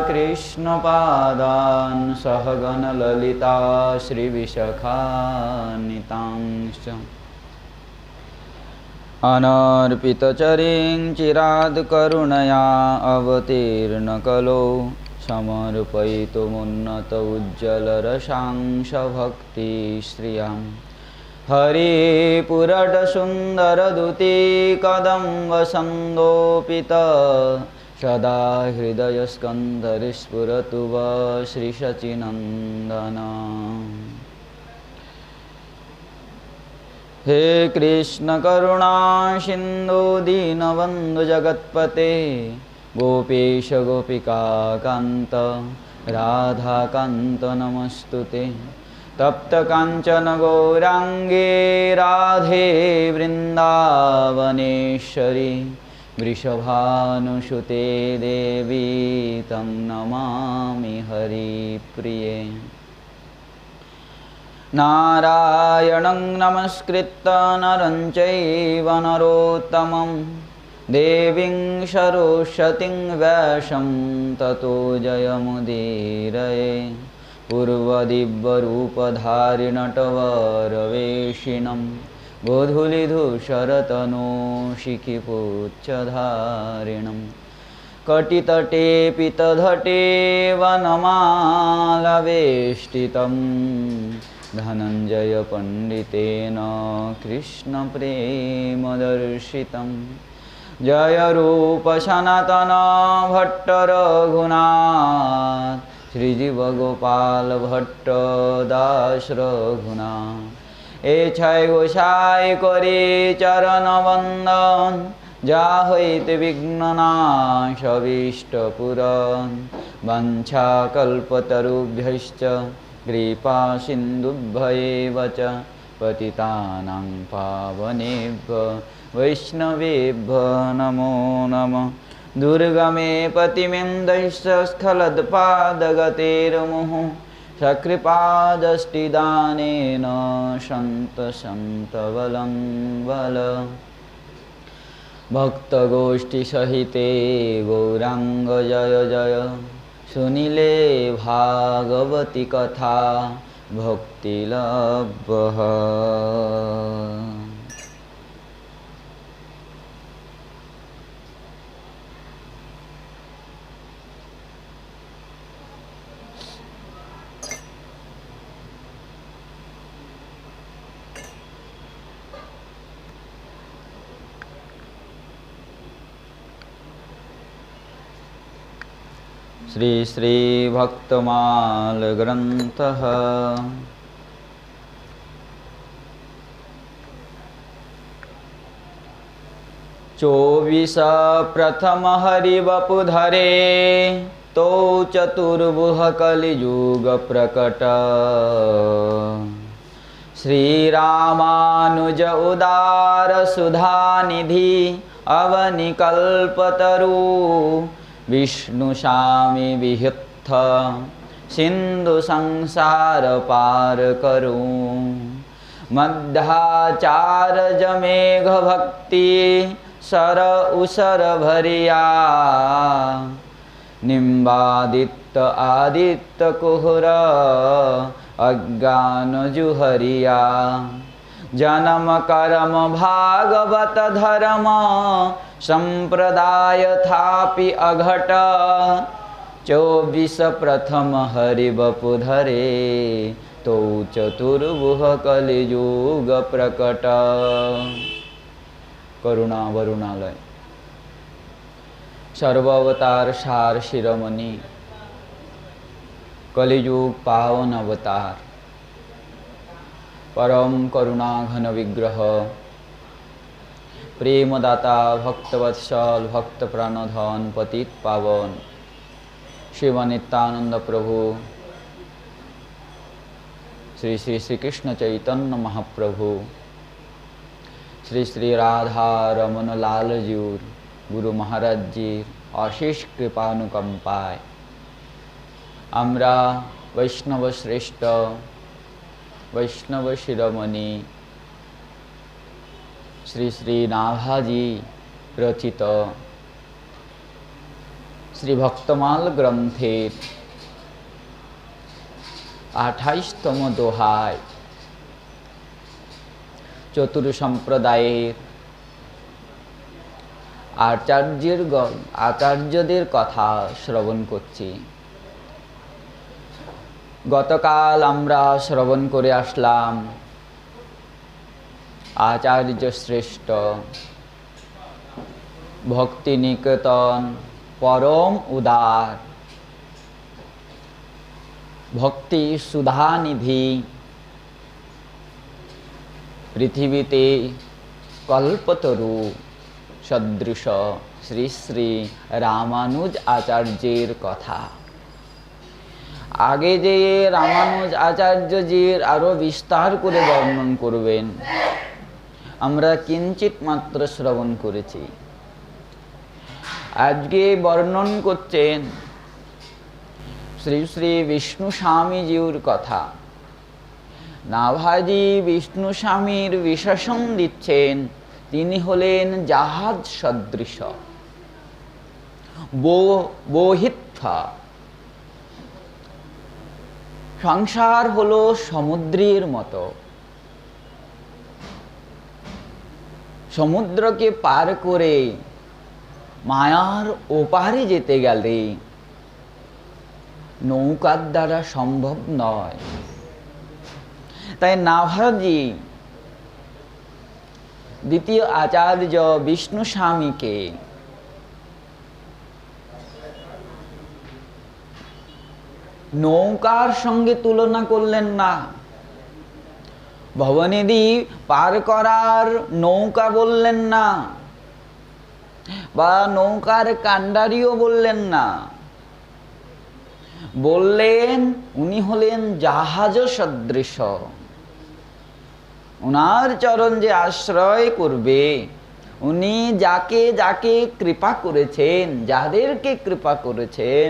कृष्णपादान् सहगणललिता श्रीविशाखान्वितांश्च अनर्पितचरीं चिरात् करुणया अवतीर्णकलो समर्पयितुमुन्नत उज्ज्वलरसांश भक्तिश्रियाम् हरिपुरटसुन्दरदुतीकदम्बसन्दोपित सदा हृदयस्कन्धरिस्फुरतु वः श्रीशचीनन्दन। हे कृष्ण करुणा सिन्धु दीनबन्धु जगत्पते गोपेश गोपिकान्त राधाकान्त नमस्तुते। तप्त कांचन गौरांगे राधे वृंदावनेश्वरी वृषभानुसुते देवी तं नमामि हरिप्रिये। नारायणं नमस्कृत्य नरं चैव नरोत्तमं देवीं सरस्वतीं व्यासं ततो जयमुदीरये। पूर्वदिव्यरूपधारिणटवरवेशिनं गोधूलिधूसरतनो शिखिपुच्छधारिणं कटितटे पितधटे वनमालवेष्टितं धनञ्जयपण्डितेन कृष्णप्रेमदर्शितं। जय रूप सनातन भट्ट रघुनाथ श्रीजीव गोपाल भट्ट दास रघुनाथ। ए छय गोसाई करे चरण वंदन जा हईते विघ्ननाश अभीष्ट पूरन। वंशाकल्पतरुभ्यश्च कृपा सिन्धुभ्येव च पतितानां पावनेभ्यो वैष्णवेभ्यो नमो नमः। दुर्गमे पतिमिन्दस्खलत्पादगतेर्मुहुः सकृपादष्टिदानेन सन्तबलं बल। भक्तगोष्ठीसहिते गौरांग जय जय सुनीले भागवती कथा भक्तिलभः। श्री श्री भक्तमाल ग्रंथः। चौबीस प्रथम हरिवपुधरे तो चतुर्भुह कलियुग प्रकट। श्री रामानुज उदार सुधानिधि अवनिकल्पतरु विष्णु स्वामी विहित सिंधु संसार पार करूं। मध्याचार जमेघ भक्ति सर उसर भरिया निम्बादित्य आदित्य कुहर अज्ञान जुहरिया। जन्म कर्म भागवत धर्म संप्रदाय थापि अघट। 24 प्रथम हरिवपुधरे तो चतुर्भुह कलियुग प्रकट। करुणा वरुणालय सर्वावतार सार शिरोमणि कलियुग पावन अवतार परम करुणा घन विग्रह प्रेमदाता भक्तवत्सल भक्त प्राणधन पतित पावन शिवनित्यानंद प्रभु श्री श्री श्री कृष्ण चैतन्य महाप्रभु श्री श्री राधा रमन लाल जीर गुरु महाराज जी अशेष कृपानुकंपाय आम्रा वैष्णव श्रेष्ठ वैष्णव शिरोमणि श्री श्री नाभाजी रचित শ্রী ভক্তমাল গ্রন্থের 28তম দোহায় চতুর সম্প্রদায়ের আচার্যদের কথা শ্রবণ করছি। গতকাল আমরা শ্রবণ করে আসলাম আচার্য শ্রেষ্ঠ ভক্তি নিকেতন পরম উদার ভক্তি সুধানিধি পৃথিবীতে কল্পতরু সদৃশ শ্রী শ্রী রামানুজ আচার্যের কথা। আগে যে রামানুজ আচার্যজির আরো বিস্তার করে বর্ণন করবেন, আমরা কিঞ্চিত মাত্র শ্রবণ করেছি। আজকে বর্ণন করছেন শ্রী শ্রী বিষ্ণু স্বামীজির কথা। নাভাজি বিষ্ণু স্বামীর বিশেষণ দিচ্ছেন, তিনি হলেন জাহাজ সদৃশ বহিত্থা। সংসার হলো সমুদ্রের মতো, সমুদ্রকে পার করে মায়ার ওপারে যেতে গেলে নৌকার দ্বারা সম্ভব নয়। তাই নাভাজি দ্বিতীয় আচার্য বিষ্ণু স্বামীকে নৌকার সঙ্গে তুলনা করলেন না, ভবনিধি পার করার নৌকা বললেন না, বা নৌকার কান্ডারিও বললেন না, বললেন উনি হলেন জাহাজ সদৃশ। উনার চরণ যে আশ্রয় করবে, উনি যাকে যাকে কৃপা করেছেন, যাদেরকে কৃপা করেছেন,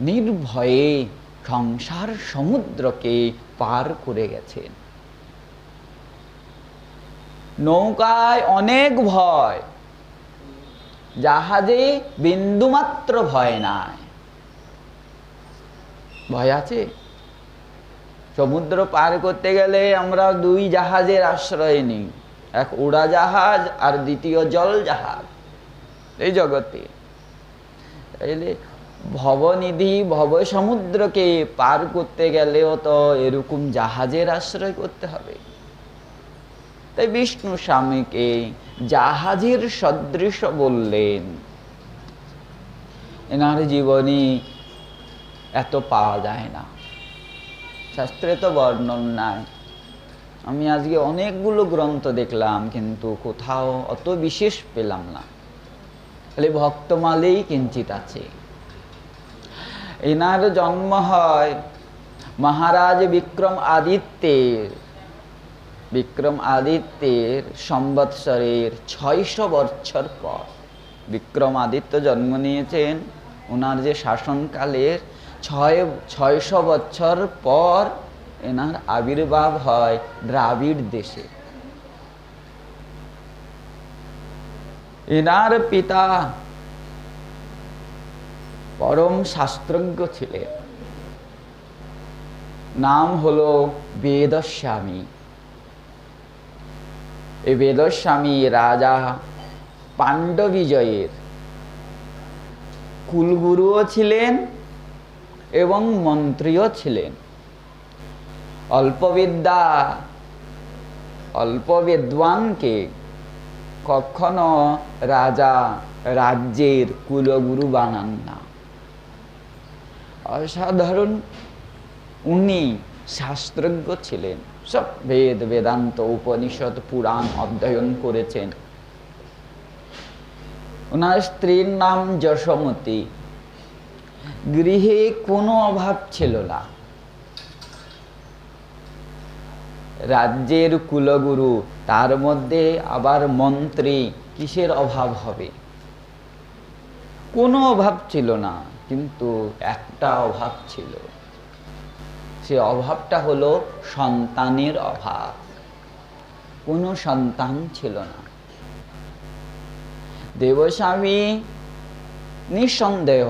নির্ভয়ে সংসার সমুদ্রকে পার করে গেছেন। নৌকায় অনেক ভয়, জাহাজে বিন্দুমাত্র ভয় নাই। ভয় আছে? সমুদ্র পার করতে গেলে আমরা দুই জাহাজের আশ্রয় নিই, এক উড়াজাহাজ আর দ্বিতীয় জল জাহাজ। এই জগতে তাইলে ভবনিধি ভব সমুদ্রকে পার করতে গেলেও তো এরকম জাহাজের আশ্রয় করতে হবে। তাই বিষ্ণু স্বামীকে জাহাজের সদৃশ বললেন। এনার জীবনী এত পাওয়া যায় না, শাস্ত্রে তো বর্ণন নাই। আমি আজকে অনেকগুলো গ্রন্থ দেখলাম, কিন্তু কোথাও অত বিশেষ পেলাম না। খালি ভক্তমালেই কিঞ্চিত আছে। এনার জন্ম হয় মহারাজ বিক্রম আদিত্যের সংবৎসরের 600 বছর পর। বিক্রম আদিত্য জন্ম নিয়েছেন, ওনার যে শাসনকালের 600 বছর পর এনার আবির্ভাব হয় দ্রাবিড় দেশে। এনার পিতা পরম শাস্ত্রজ্ঞ ছিলেন, নাম হলো বেদস্বামী। এই বেদস্বামী রাজা পাণ্ডবিজয়ের কুলগুরুও ছিলেন এবং মন্ত্রীও ছিলেন। অল্প বিদ্বানকে কখনো রাজা রাজ্যের কুলগুরু বানান না। অসাধারণ উনি শাস্ত্রজ্ঞ ছিলেন, সব বেদ বেদান্ত উপনিষদ পুরাণ অধ্যয়ন করেছেন। ওনার স্ত্রীর নাম যশোমতী। গৃহে কোনো অভাব ছিল না। রাজ্যের কুলগুরু, তার মধ্যে আবার মন্ত্রী, কিসের অভাব হবে? কোনো অভাব ছিল না, কিন্তু একটা অভাব ছিল। সে অভাবটা হলো সন্তানের অভাব। কোনো সন্তান ছিল না। দেবস্বামী নিঃসন্দেহ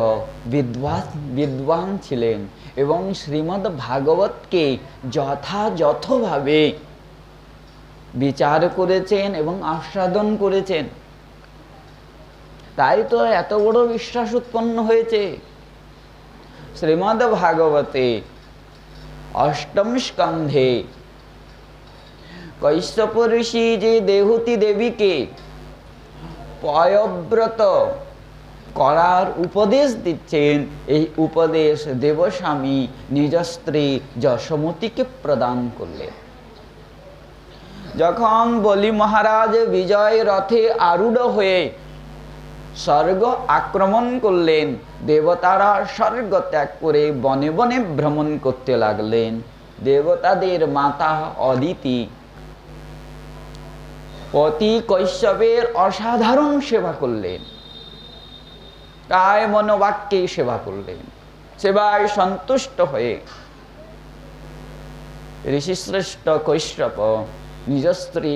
বিদ্বান ছিলেন এবং শ্রীমদ্ ভাগবতকে যথাযথভাবে বিচার করেছেন এবং আস্বাদন করেছেন। তাই তো এত বড় বিশ্বাস উৎপন্ন হয়েছে। শ্রীমদ্ ভাগবতে অষ্টম স্কন্ধে কশ্যপ ঋষি যে দেহূতি দেবীকে পয়ব্রত করার উপদেশ দিচ্ছেন, এই উপদেশ দেবস্বামী নিজ স্ত্রী যশোমতীকে প্রদান করলেন। যখন বলি মহারাজ বিজয় রথে আরূঢ় হয়ে স্বর্গ আক্রমণ করলেন, দেবতারা স্বর্গ ত্যাগ করে বনে বনে ভ্রমণ করতে লাগলেন। দেবতাদের মাতা অদিতি পতি কশ্যপের অসাধারণ সেবা করলেন, কায় মনোবাক্যে সেবা করলেন। সেবায় সন্তুষ্ট হয়ে ঋষিশ্রেষ্ঠ কশ্যপ নিজ স্ত্রী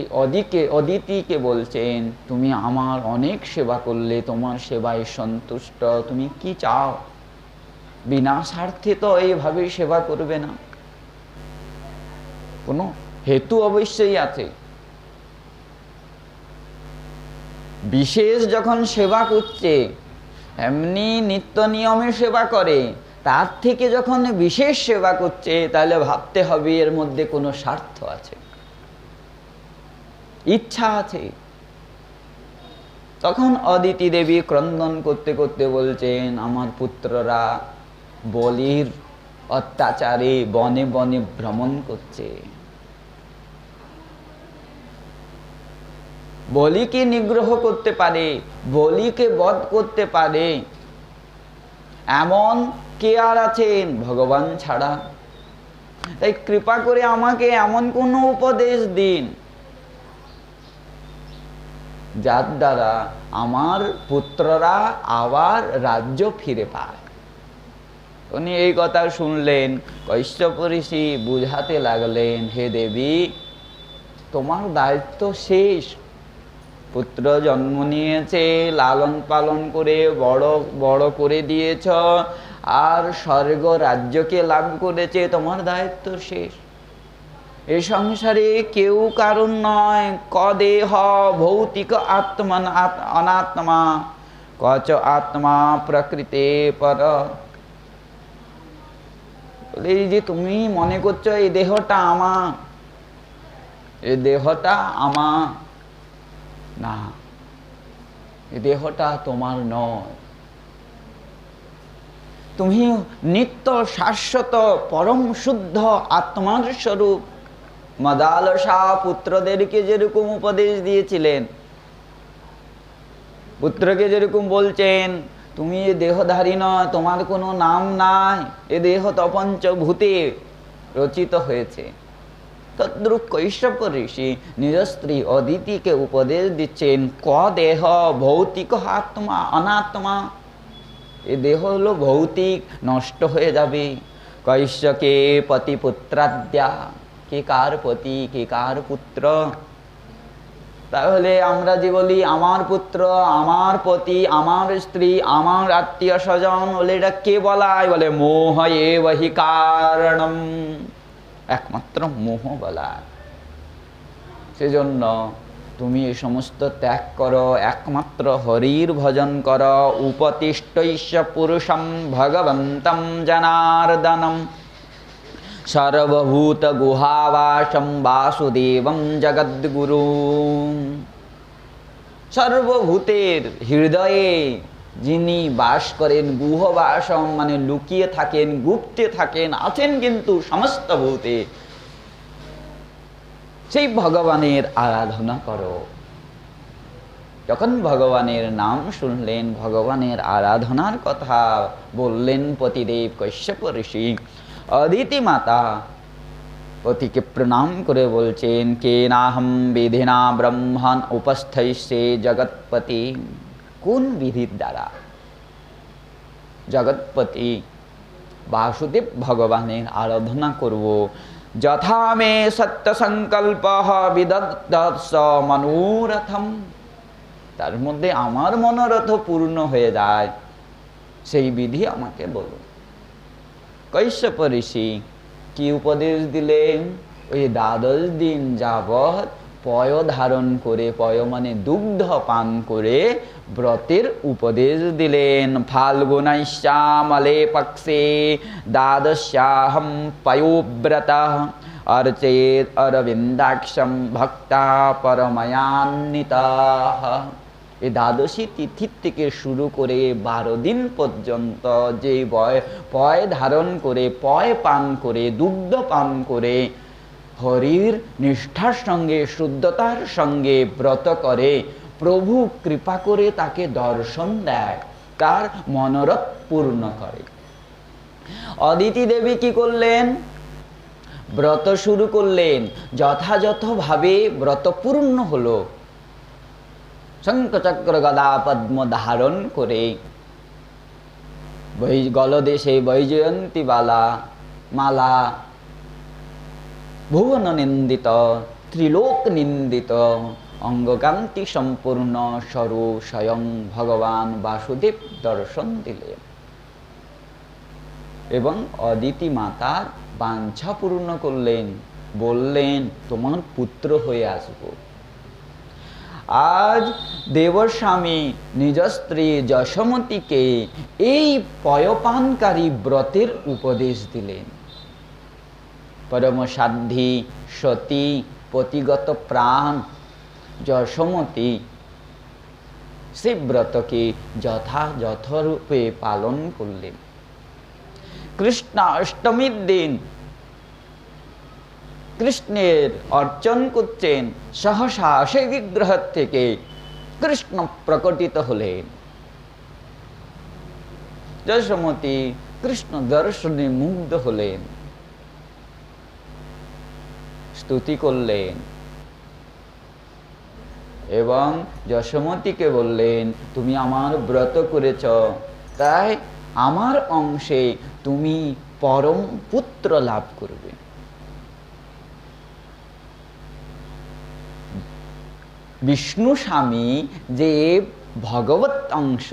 অদিতিকে বলছেন, তুমি আমার অনেক সেবা করলে, তোমার সেবায় সন্তুষ্ট, তুমি কি চাও? বিনা স্বার্থে তো এইভাবে সেবা করবে না, কোনো হেতু অবশ্যই আছে। বিশেষ যখন সেবা করছে, এমনি নিত্য নিয়মে সেবা করে, তার থেকে যখন বিশেষ সেবা করছে, তাহলে ভাবতে হবে এর মধ্যে কোনো স্বার্থ আছে, ইচ্ছা আছে। তখন অদিতি দেবী ক্রন্দন করতে করতে বলছেন, আমার পুত্ররা বলির অত্যাচারে বনে বনে ভ্রমণ করছে, বলিকে নিগ্রহ করতে পারে, বলিকে বধ করতে পারে এমন কে আর আছেন ভগবান ছাড়া? তাই কৃপা করে আমাকে এমন কোনো উপদেশ দিন যার দ্বারা আমার পুত্ররা আবার রাজ্য ফিরে পায়। উনি এই কথা শুনলেন, কশ্যপ ঋষি বুঝাতে লাগলেন, হে দেবী, তোমার দায়িত্ব শেষ। পুত্র জন্ম নিয়েছে, লালন পালন করে বড় করে দিয়েছ, আর স্বর্গ রাজ্যকে লাভ করেছে, তোমার দায়িত্ব শেষ। এ সংসারে কেউ কারণ নয়, কদেহ ভৌতিক আত্মা অনাত্মা কচ আত্মা প্রকৃতে পর। এই যে তুমি মনে করছো এই দেহটা আমার, এই দেহটা আমার না, এই দেহটা তোমার নয়। তুমি নিত্য শাশ্বত পরম শুদ্ধ আত্মার স্বরূপ। মদালসা পুত্রদেরকে যেরকম উপদেশ দিয়েছিলেন, পুত্রকে যেরকম বলছেন, তুমি এ দেহধারী নয়, তোমার কোনো নাম নাই, এ দেহ তো পঞ্চভূতে রচিত হয়েছে। তদ্রূপ কশ্যপ ঋষি নিজ স্ত্রী অদিতিকে উপদেশ দিচ্ছেন, ক দেহ ভৌতিক আত্মা অনাত্মা, এ দেহ হলো ভৌতিক, নষ্ট হয়ে যাবে। কশ্যকে পতি পুত্রাদ্যা, কে কার পতি, কে কার পুত্র? তাহলে আমরা যে বলি আমার পুত্র, আমার পতি, আমার স্ত্রী, আমার আত্মীয় স্বজন, বলে এটা কে বলায়? বলে মোহ এব হি কারণম, একমাত্র মোহ বলায়। সেজন্য তুমি এই সমস্ত ত্যাগ করো, একমাত্র হরির ভজন করো। উপতিষ্ঠৈষ্য পুরুষম ভগবন্তম জনার্দনম সর্বভূত গুহাবাসম বাসুদেবম জগদ্গুরু। সর্বভূতের হৃদয়ে যিনি বাস করেন, গুহবাসম মানে লুকিয়ে থাকেন, গুপ্তে থাকেন, আছেন কিন্তু সমস্ত ভূতে, সেই ভগবানের আরাধনা করো। যখন ভগবানের নাম শুনলেন, ভগবানের আরাধনার কথা বললেন পতিদেব কশ্যপ ঋষি, অদিতি মাতা পতিকে প্রণাম করে বলছেন, কে নাহম বিধিনা ব্রহ্মণ উপস্থৈষ্যে জগৎপতি। কোন বিধির দ্বারা জগৎপতি বাসুদেব ভগবানের আরাধনা করব? যথা মে সত্য সংকল্প বিদত্ত মনোরথম, তার মধ্যে আমার মনোরথ পূর্ণ হয়ে যায়। সেই বিধি আমাকে বলুন। কৈশ্যপ ঋষি কি উপদেশ দিলেন? ওই 12 দিন যাবৎ পয় ধারণ করে, পয় মানে দুগ্ধ পান করে ব্রতের উপদেশ দিলেন। ফাল্গুনৈশ্যামলে পক্ষে দ্বাদশ্যাহম পয়োব্রতঃ अर्चयेत् अरविन्दाक्षं भक्ता परमयान्विताः। এই দ্বাদশী তিথির থেকে শুরু করে 12 দিন পর্যন্ত যে পয় ধারণ করে, পয় পান করে, দুগ্ধ পান করে হরির নিষ্ঠার সঙ্গে, শুদ্ধতার সঙ্গে ব্রত করে, প্রভু কৃপা করে তাকে দর্শন দেয়, তার মনোরথ পূর্ণ করে। অদিতি দেবী কি করলেন? ব্রত শুরু করলেন, যথাযথভাবে ব্রত পূর্ণ হলো। শঙ্খচক্র গদা পদ্ম ধারণ করে গলদেশে বৈজয়ন্তী মালা, ভুবন নিন্দিত, ত্রিলোক নিন্দিত অঙ্গকান্তি সম্পূর্ণ স্বরূপ স্বয়ং ভগবান বাসুদেব দর্শন দিলেন এবং অদিতি মাতার বাঞ্ছা পূর্ণ করলেন। বললেন, তোমার পুত্র হয়ে আসব। আজ দেবস্বামী নিজ স্ত্রী যশোমতীকে এই পয়পানকারী ব্রতের উপদেশ দিলেন। পরম সাধ্বী সতী পতিগত প্রাণ যশোমতী সেই ব্রতকে যথাযথরূপে পালন করলেন। কৃষ্ণ অষ্টমীর দিন কৃষ্ণের অর্চন করছেন, সহসা সেই বিগ্রহ থেকে কৃষ্ণ প্রকটিত হলেন। যশোমতী কৃষ্ণ দর্শনে মুগ্ধ হলেন, স্তুতি করলেন এবং যশোমতীকে বললেন, তুমি আমার ব্রত করেছ, তাই আমার অংশে তুমি পরম পুত্র লাভ করবে। বিষ্ণু স্বামী যে ভগবত অংশ,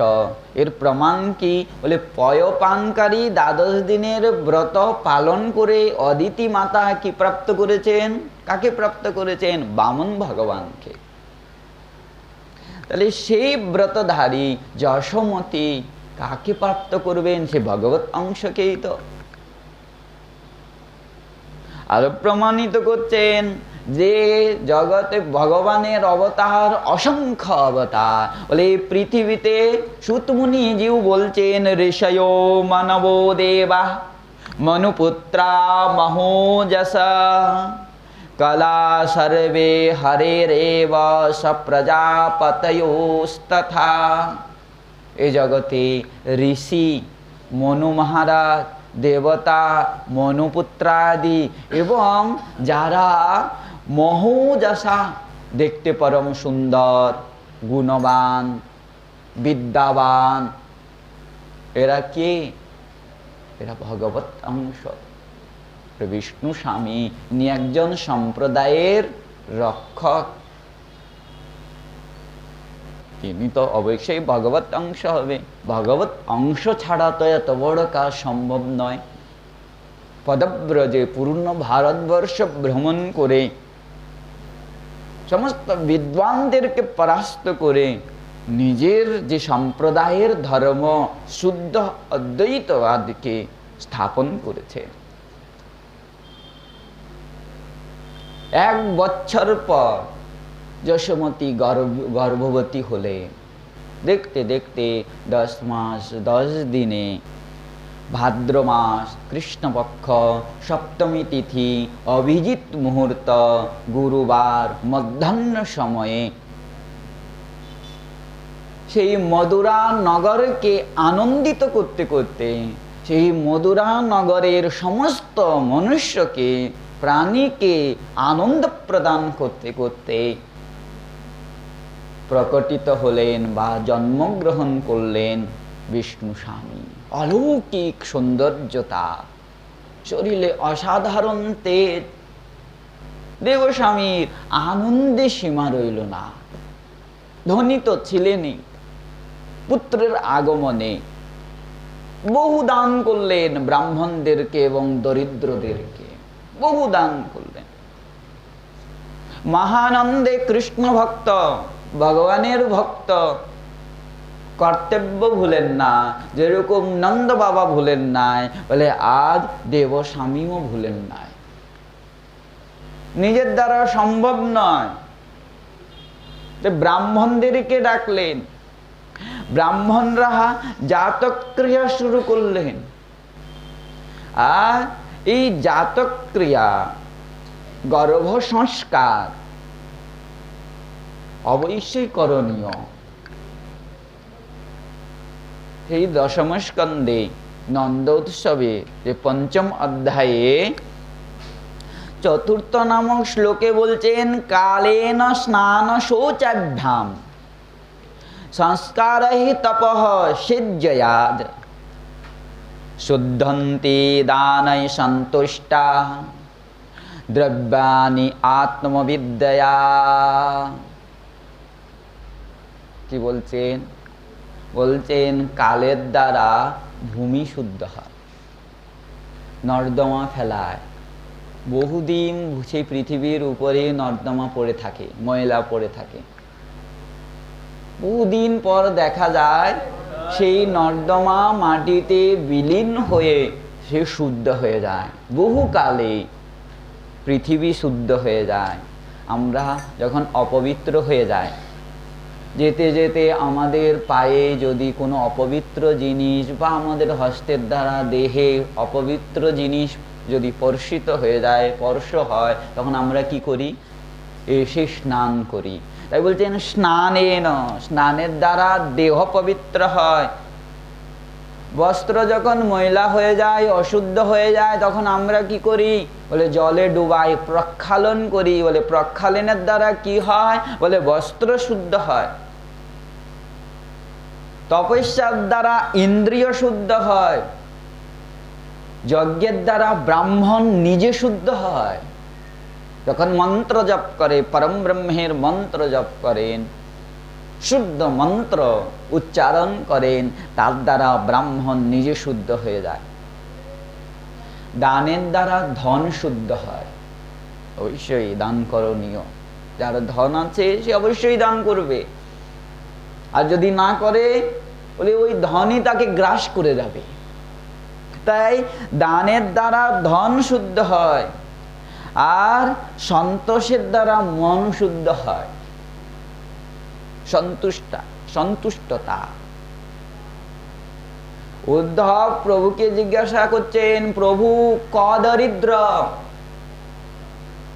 এর প্রমাণ কি? বলে পয়পানকারী 12 দিনের ব্রত পালন করে অদিতি মাতা কি প্রাপ্ত করেছেন? কাকে প্রাপ্ত করেছেন? বামন ভগবানকে। তাহলে সেই ব্রতধারী যশোমতী কাকে প্রাপ্ত করবেন? সে ভগবত অংশকেই তো। আরো প্রমাণিত করছেন যে জগতে ভগবানের অবতার অসংখ্য অবতার। বলে পৃথিবীতে সুতমুনি জীব বলছেন, ঋষয় মানব দেবা মনুপুত্রা মহোজসা কলা সর্বে হরেরেব সপ্রজাপতয়োস্তথা। এ জগতে ঋষি, মনু মহারাজ, দেবতা, মনুপুত্রাদি এবং যারা মহোজসা, দেখতে পরম সুন্দর, গুণবান, বিদ্যাবান, এরা কে? এরা ভগবত অংশ। বিষ্ণু স্বামী ইনি একজন সম্প্রদায়ের রক্ষক, তিনি তো অবশ্যই ভগবত অংশ হবে। ভগবত অংশ ছাড়া তো এত বড় কাজ সম্ভব নয়। পদব্রজে পূর্ণ ভারতবর্ষ ভ্রমণ করে সমস্ত বিদ্বানদেরকে পরাস্ত করে নিজের যে সম্প্রদায়ের ধর্ম শুদ্ধ অদ্বৈতবাদকে স্থাপন করেছে। 1 বছর পর যশোমতী গর্ভবতী হলে, দেখতে দেখতে 10 মাস 10 দিনে ভাদ্র মাস কৃষ্ণপক্ষ সপ্তমী তিথি অভিজিৎ মুহূর্ত গুরুবার মধ্যাহ্ন সময়ে সেই মদুরা নগরকে আনন্দিত করতে করতে, সেই মদুরা নগরের সমস্ত মনুষ্যকে, প্রাণীকে আনন্দ প্রদান করতে করতে প্রকটিত হলেন বা জন্মগ্রহণ করলেন বিষ্ণু স্বামী। অলৌকিক সৌন্দর্যতা, শরীরে অসাধারণ তেজ। দেবস্বামীর আনন্দে সীমা রইল না। ধনী তো ছিলেনই পুত্রের আগমনে, বহু দান করলেন ব্রাহ্মণদেরকে এবং দরিদ্রদেরকে, বহু দান করলেন। মহানন্দে কৃষ্ণ ভক্ত, ভগবানের ভক্ত, কর্তব্য ভুলেন না, যেরকম নন্দ বাবা ভুলেন নাই, বলে আজ দেবস্বামীও ভুলেন নাই। নিজের দ্বারা সম্ভব নয়, ব্রাহ্মণদেরকে ডাকলেন, ব্রাহ্মণরা জাতক ক্রিয়া শুরু করলেন। আর এই জাতক ক্রিয়া, গর্ভ সংস্কার অবশ্যই করণীয়। সেই দশম স্কন্ধে নন্দ উৎসবে যে পঞ্চম অধ্যায়ে চতুর্থ নামক শ্লোকে বলছেন, কালেন স্নান শৌচাভ্যাম সংস্কারহি তপঃ সিজ্জয়াদ শুদ্ধন্তি দানৈ সন্তুষ্টা দ্রব্যানি আত্মবিদ্যয়া। কি বলছেন? বলছেন কালের দ্বারা ভূমি শুদ্ধ হয়, নর্দমা ফেলায়। বহুদিন সেই পৃথিবীর উপরে নর্দমা পড়ে থাকে, ময়লা পড়ে থাকে। বহুদিন পর দেখা যায় সেই নর্দমা মাটিতে বিলীন হয়ে সে শুদ্ধ হয়ে যায়। বহুকালে পৃথিবী শুদ্ধ হয়ে যায়। আমরা যখন অপবিত্র হয়ে যাই, যেতে যেতে আমাদের পায়ে যদি কোনো অপবিত্র জিনিস বা আমাদের হস্তের দ্বারা দেহে অপবিত্র জিনিস যদি স্পর্শিত হয়ে যায়, স্পর্শ হয়, তখন আমরা কি করি? এসে স্নান করি। তাই বলছেন স্নানেন, স্নানের দ্বারা দেহ পবিত্র হয়। বস্ত্র যখন ময়লা হয়ে যায়, অশুদ্ধ হয়ে যায়, তখন আমরা কি করি? বলে জলে ডুবাই, প্রক্ষালন করি। বলে প্রক্ষালনের দ্বারা কি হয়? বলে বস্ত্র শুদ্ধ হয়। তপস্যার দ্বারা ইন্দ্রিয় শুদ্ধ হয়। যজ্ঞের দ্বারা ব্রাহ্মণ নিজে শুদ্ধ হয়। যখন মন্ত্র জপ করে, পরম ব্রহ্মের মন্ত্র জপ করেন, শুদ্ধ মন্ত্র উচ্চারণ করেন, তার দ্বারা ব্রাহ্মণ নিজে শুদ্ধ হয়ে যায়। দানের দ্বারা ধন শুদ্ধ হয়। অবশ্যই দান করণীয়। যার ধন আছে সে অবশ্যই দান করবে। আর যদি না করে, বলে ওই ধনই তাকে গ্রাস করে যাবে। তাই দানের দ্বারা ধন শুদ্ধ হয়, আর সন্তোষের দ্বারা মন শুদ্ধ হয়। সন্তুষ্টতা। উদ্ধব প্রভুকে জিজ্ঞাসা করছেন, প্রভু ক দরিদ্র?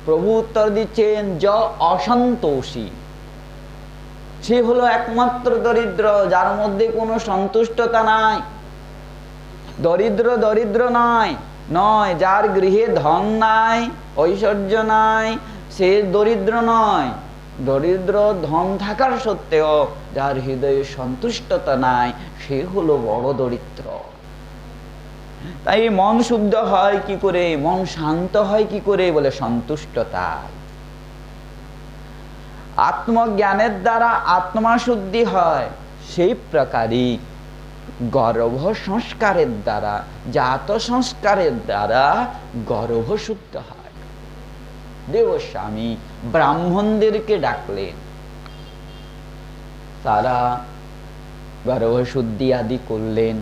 প্রভু উত্তর দিচ্ছেন, য অসন্তোষী। সে হলো একমাত্র দরিদ্র যার মধ্যে কোনো সন্তুষ্টতা নাই। দরিদ্র দরিদ্র নয়, যার গৃহে ধন নাই, ঐশ্বর্য নাই, সে দরিদ্র নয়। দরিদ্র ধন থাকার সত্ত্বেও যার হৃদয়ে সন্তুষ্টতা নাই, সে হলো বড় দরিদ্র। তাই মন শুদ্ধ হয় কি করে? মন শান্ত হয় কি করে? বলে সন্তুষ্টতা। আত্মজ্ঞানের দ্বারা আত্মা শুদ্ধি হয়, সেই প্রকারই গর্ভ সংস্কারের দ্বারা, জাত সংস্কারের দ্বারা গর্ভ শুদ্ধ হয়। দেবস্বামী ব্রাহ্মণদেরকে ডাকলেন, তারা গর্ভ শুদ্ধি আদি করলেন।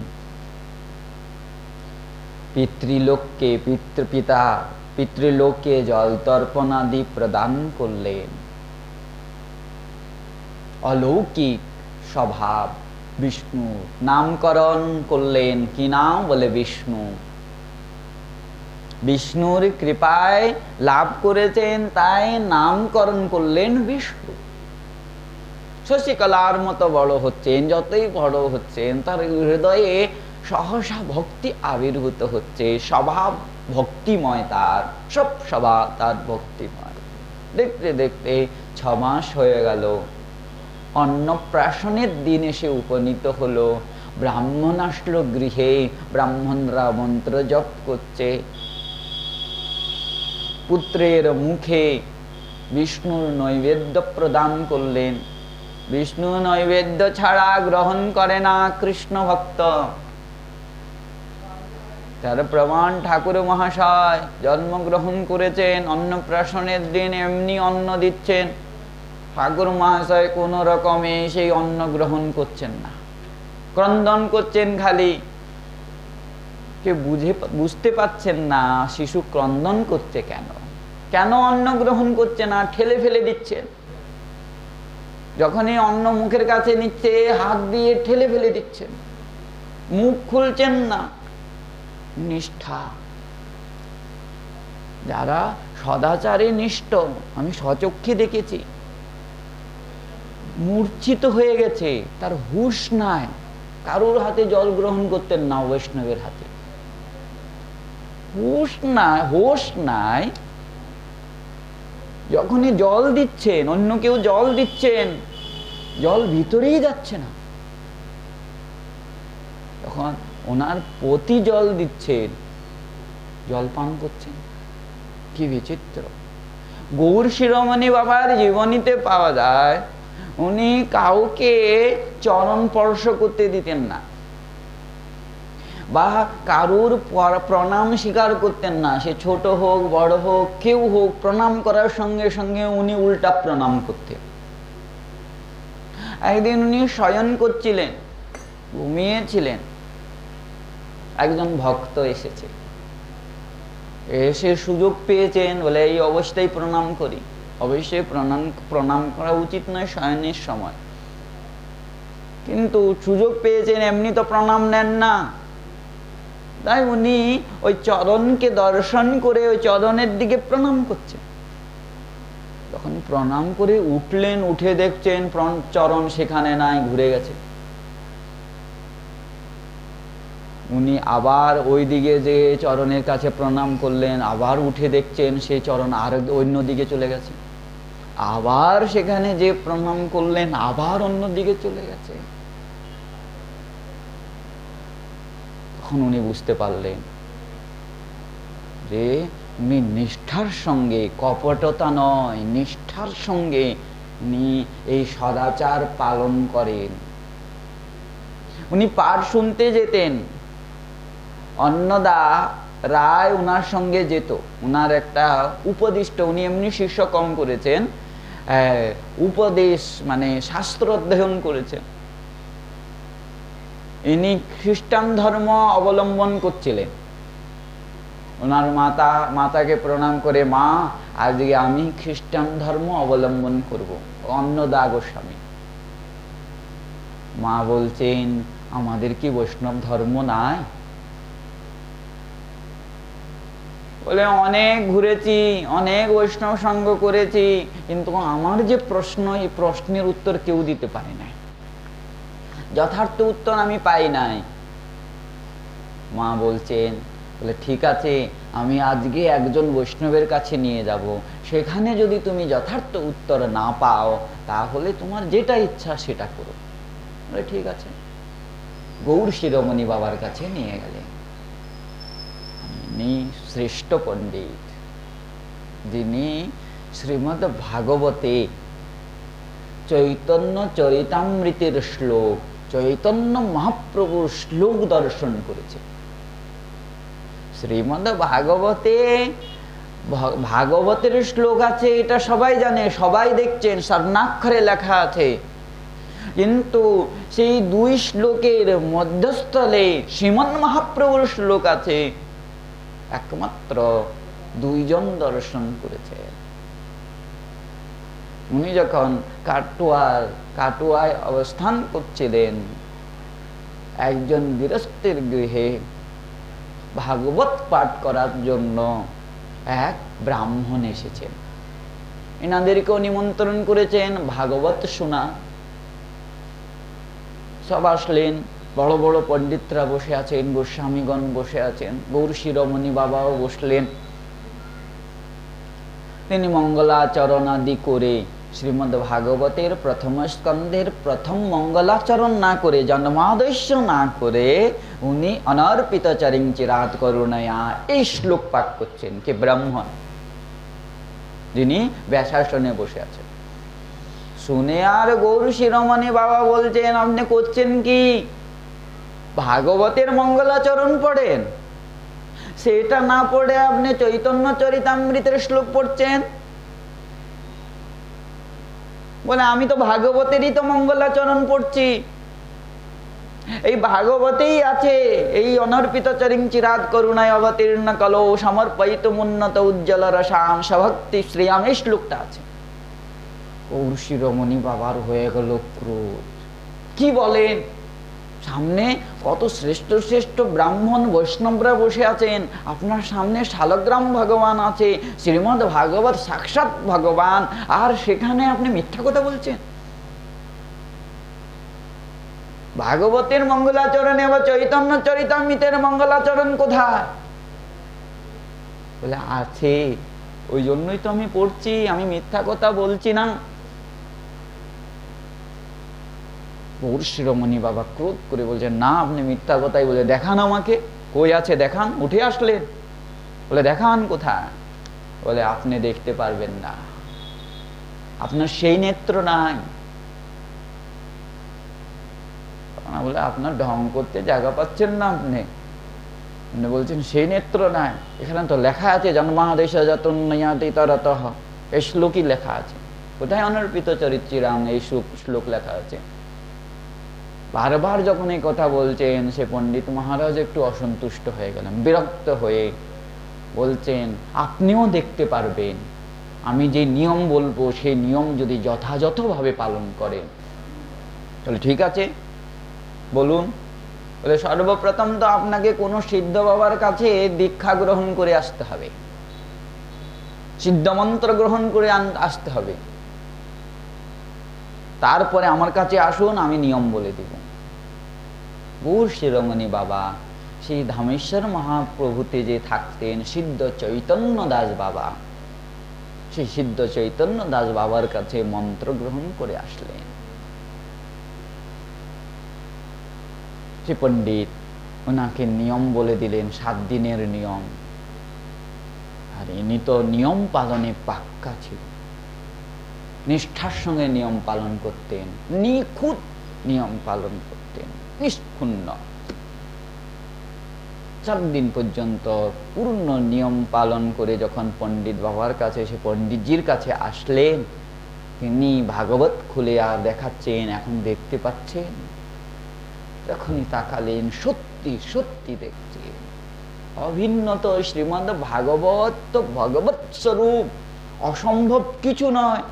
পিতৃলোককে জল তর্পণ আদি প্রদান করলেন। অলৌকিক স্বভাব বিষ্ণু নামকরণ করলেন। কি নাম? বলে বিষ্ণু। বিষ্ণুর কৃপায় লাভ করেছেন, তাই নামকরণ করলেন বিষ্ণু। শশীকলার মতো বড় হচ্ছেন, যতই বড় হচ্ছেন, তার হৃদয়ে সহসা ভক্তি আবির্ভূত হচ্ছে। স্বভাব ভক্তিময়, তার সব স্বভাব তার ভক্তিময়। দেখতে দেখতে 6 মাস হয়ে গেল। অন্নপ্রাশনের দিন এসে উপনীত হলো। ব্রাহ্মণ আসলো গৃহে, ব্রাহ্মণরা মন্ত্র জপ করছে। পুত্রের মুখে বিষ্ণুর নৈবেদ্য প্রদান করলেন। বিষ্ণু নৈবেদ্য ছাড়া গ্রহণ করে না কৃষ্ণ ভক্ত। তার প্রমাণ ঠাকুর মহাশয় জন্মগ্রহণ করেছেন, অন্নপ্রাশনের দিন এমনি অন্ন দিচ্ছেন, ঠাকুর মহাশয় কোন রকমে সেই অন্ন গ্রহণ করছেন না, ক্রন্দন করছেন খালি। কে বুঝতে পাচ্ছেন না শিশু ক্রন্দন করছে কেন, কেন অন্ন গ্রহণ করছে না, ঠেলে ফেলে দিচ্ছেন। যখনই অন্ন মুখের কাছে নিচ্ছে হাত দিয়ে ঠেলে ফেলে দিচ্ছেন, মুখ খুলছেন না। নিষ্ঠা, যারা সদাচারে নিষ্ঠ, আমি স্বচক্ষে দেখেছি, মূর্ছিত হয়ে গেছে, তার হুঁশ নাই, কারোর হাতে জল গ্রহণ করতেন না, বৈষ্ণবের হাতে হুঁশ নাই, হোশ নাই। যখনই জল দিচ্ছেন, অন্য কেউ জল দিচ্ছেন, জল ভিতরেই যাচ্ছে না, তখন ওনার প্রতি জল দিচ্ছেন, জল পান করছেন। কি বিচিত্র! গৌর শিরোমণি বাবার জীবনীতে পাওয়া যায়, উনি কাউকে চরণ স্পর্শ করতে দিতেন না, বা কারুর প্রণাম স্বীকার করতেন না, সে ছোট হোক বড় হোক কেউ হোক, প্রণাম করার সঙ্গে সঙ্গে উনি উল্টা প্রণাম করতেন। একদিন উনি শয়ন করছিলেন, ঘুমিয়েছিলেন, একজন ভক্ত এসেছে, এসে সুযোগ পেয়েছেন বলে এই অবস্থায় প্রণাম করি। অবশ্যই প্রণাম করা উচিত নয় শয়নের সময়, কিন্তু সুযোগ পেয়েছেন, এমনি তো প্রণাম নেন না। তাই উনি ওই চরণকে দর্শন করে ওই চরণের দিকে প্রণাম করছেন। তখন প্রণাম করে উঠলেন, উঠে দেখছেন চরণ সেখানে নাই, ঘুরে গেছে। উনি আবার ওই দিকে যে চরণের কাছে প্রণাম করলেন, আবার উঠে দেখছেন সেই চরণ আর অন্য দিকে চলে গেছে। আবার সেখানে যে প্রণাম করলেন, আবার অন্য দিকে চলে গেছে। তখন উনি বুঝতে পারলেন যে উনি নিষ্ঠার সঙ্গে, কপটতা নয়, নিষ্ঠার সঙ্গে উনি এই সদাচার পালন করেন। উনি পাঠ শুনতে যেতেন, অন্নদা রায় উনার সঙ্গে যেত, উনার একটা উপদিষ্ট, উনি এমনি শিষ্য কম করেছেন, উপদেশ মানে শাস্ত্র অধ্যয়ন করেছেন। ইনি খ্রিস্টান ধর্ম অবলম্বন করছিলেন। ওনার মাতাকে প্রণাম করে, মা আজকে আমি খ্রিস্টান ধর্ম অবলম্বন করব, অন্নদা গোস্বামী। মা বলছেন, আমাদের কি বৈষ্ণব ধর্ম নাই? বলে, অনেক ঘুরেছি, অনেক বৈষ্ণব সঙ্গ করেছি, কিন্তু আমার যে প্রশ্ন, এই প্রশ্নের উত্তর কেউ দিতে পারে না, যথার্থ উত্তর আমি পাই নাই। মা বলছেন, বলে ঠিক আছে, আমি আজকে একজন বৈষ্ণবের কাছে নিয়ে যাব, সেখানে যদি তুমি যথার্থ উত্তর না পাও তাহলে তোমার যেটা ইচ্ছা সেটা করো। বলে ঠিক আছে। গৌর শিরোমণি বাবার কাছে নিয়ে গেলেন। শ্রেষ্ঠ পণ্ডিত, যিনি শ্রীমদ্ ভাগবতে চৈতন্য চরিতামৃতের শ্লোক, চৈতন্য মহাপ্রভুর শ্লোক দর্শন করেছে। শ্রীমদ্ ভাগবতে ভাগবতের শ্লোক আছে, এটা সবাই জানে, সবাই দেখছেন, স্বর্ণাক্ষরে লেখা আছে, কিন্তু সেই দুই শ্লোকের মধ্যস্থলে শ্রীমন মহাপ্রভুর শ্লোক আছে, একমাত্র দুইজন দর্শন করেছে। উনি যখন কাটুয়ায় অবস্থান করছিলেন, একজন গৃহস্থের গৃহে ভাগবত পাঠ করার জন্য এক ব্রাহ্মণ এসেছেন। এনাদেরকেও নিমন্ত্রণ করেছেন ভাগবত শোনা। সব আসলেন, বড় বড় পণ্ডিতরা বসে আছেন, গোস্বামীগণ বসে আছেন, গৌর শিরোমণি বাবাও বসলেন। তিনি মঙ্গলাচরণ আদি করে শ্রীমদ্ ভাগবতের প্রথম স্কন্ধের প্রথম মঙ্গলাচরণ না করে, জন্মাদস্য না করে, উনি অনর্পিত চরিং চিরাত করুণয়া এই শ্লোক পাঠ করছেন। কে? ব্রাহ্মণ, যিনি ব্যাসাসনে বসে আছেন। শুনে আর গৌর শিরোমণি বাবা বলছেন, আপনি করছেন কি? ভাগবতের মঙ্গলাচরণ পড়েন? সেটা না পড়ে আপনি চৈতন্য চরিতামৃতের শ্লোক পড়ছেন। বলে আমি তো ভাগবতেরই তো মঙ্গলাচরণ পড়ছি। এই ভাগবতেই আছে এই অনর্পিত চরিং চিরাত করুণায় অবতীর্ণ কলো সমর্পয়িতুম উন্নত উজ্জ্বল রসাম সভক্তি শ্রিয়াম, এই শ্লোকটা আছে। গৌর শিরোমণি বাবার হয়ে গেল ক্রোধ। কি বলেন? সামনে কত শ্রেষ্ঠ শ্রেষ্ঠ ব্রাহ্মণ বৈষ্ণবরা বসে আছেন, আপনার সামনে শালগ্রাম ভগবান আছে, শ্রীমদ্ ভাগবত সাক্ষাৎ ভগবান, আর সেখানে আপনি মিথ্যা কথা বলছেন। ভাগবতের মঙ্গলাচরণে বা চৈতন্য চরিতামৃতের মঙ্গলাচরণ কোথায়? বলে আছে, ওই জন্যই তো আমি পড়ছি, আমি মিথ্যা কথা বলছি না। গৌর শিরোমণি বাবা ক্রোধ করে বলছেন, না আপনি মিথ্যা কথাই বলে দেখান আমাকে। কই আছে দেখান। উঠে আসলেন, বলে দেখান কোথায়? বলে আপনি দেখতে পারবেন না, আপনার সেই নেত্র নাই। বলে আপনার ঢং করতে জায়গা পাচ্ছেন না, আপনি বলছেন সেই নেত্র নাই। এখানে তো লেখা আছে জন্মাদেশ যতন্নয়াতি তরতঃ, এই শ্লোকই লেখা আছে। কোথায়? অনর্পিত চরিত্রাম এই শ্লোক লেখা আছে। বারবার যখন এই কথা বলছেন, সে পণ্ডিত মহারাজ একটু অসন্তুষ্ট হয়ে গেলেন, বিরক্ত হয়ে বলছেন, আপনিও দেখতে পারবেন, আমি যে নিয়ম বলবো সেই নিয়ম যদি যথাযথভাবে পালন করেন। তাহলে ঠিক আছে, বলুন। বলে সর্বপ্রথম তো আপনাকে কোনো সিদ্ধ বাবার কাছে দীক্ষা গ্রহণ করে আসতে হবে, সিদ্ধ মন্ত্র গ্রহণ করে আসতে হবে, তারপরে আমার কাছে আসুন, আমি নিয়ম বলে দিব। গৌর শিরোমণি বাবা সেই ধামেশ্বর মহাপ্রভুতে যে থাকতেন সিদ্ধ চৈতন্য দাস বাবা, সেই সিদ্ধ চৈতন্য দাস বাবার কাছে মন্ত্র গ্রহণ করে আসলেন। সে পণ্ডিত ওনাকে নিয়ম বলে দিলেন, 7 দিনের নিয়ম। আর ইনি তো নিয়ম পালনে পাক্কা ছিল, নিষ্ঠার সঙ্গে নিয়ম পালন করতেন, নিখুঁত নিয়ম পালন করতেন, নিষ্ক্ষুণ্ণ। 4 দিন পর্যন্ত পূর্ণ নিয়ম পালন করে যখন পণ্ডিত বাবার কাছে, সে পণ্ডিতজির কাছে আসলেন, তিনি ভাগবত খুলে আর দেখাচ্ছেন, এখন দেখতে পাচ্ছেন। যখনই তাকালেন, সত্যি সত্যি দেখছেন অভিন্নত শ্রীমদ্ ভাগবত তো ভগবৎ স্বরূপ, অসম্ভব কিছু নয়।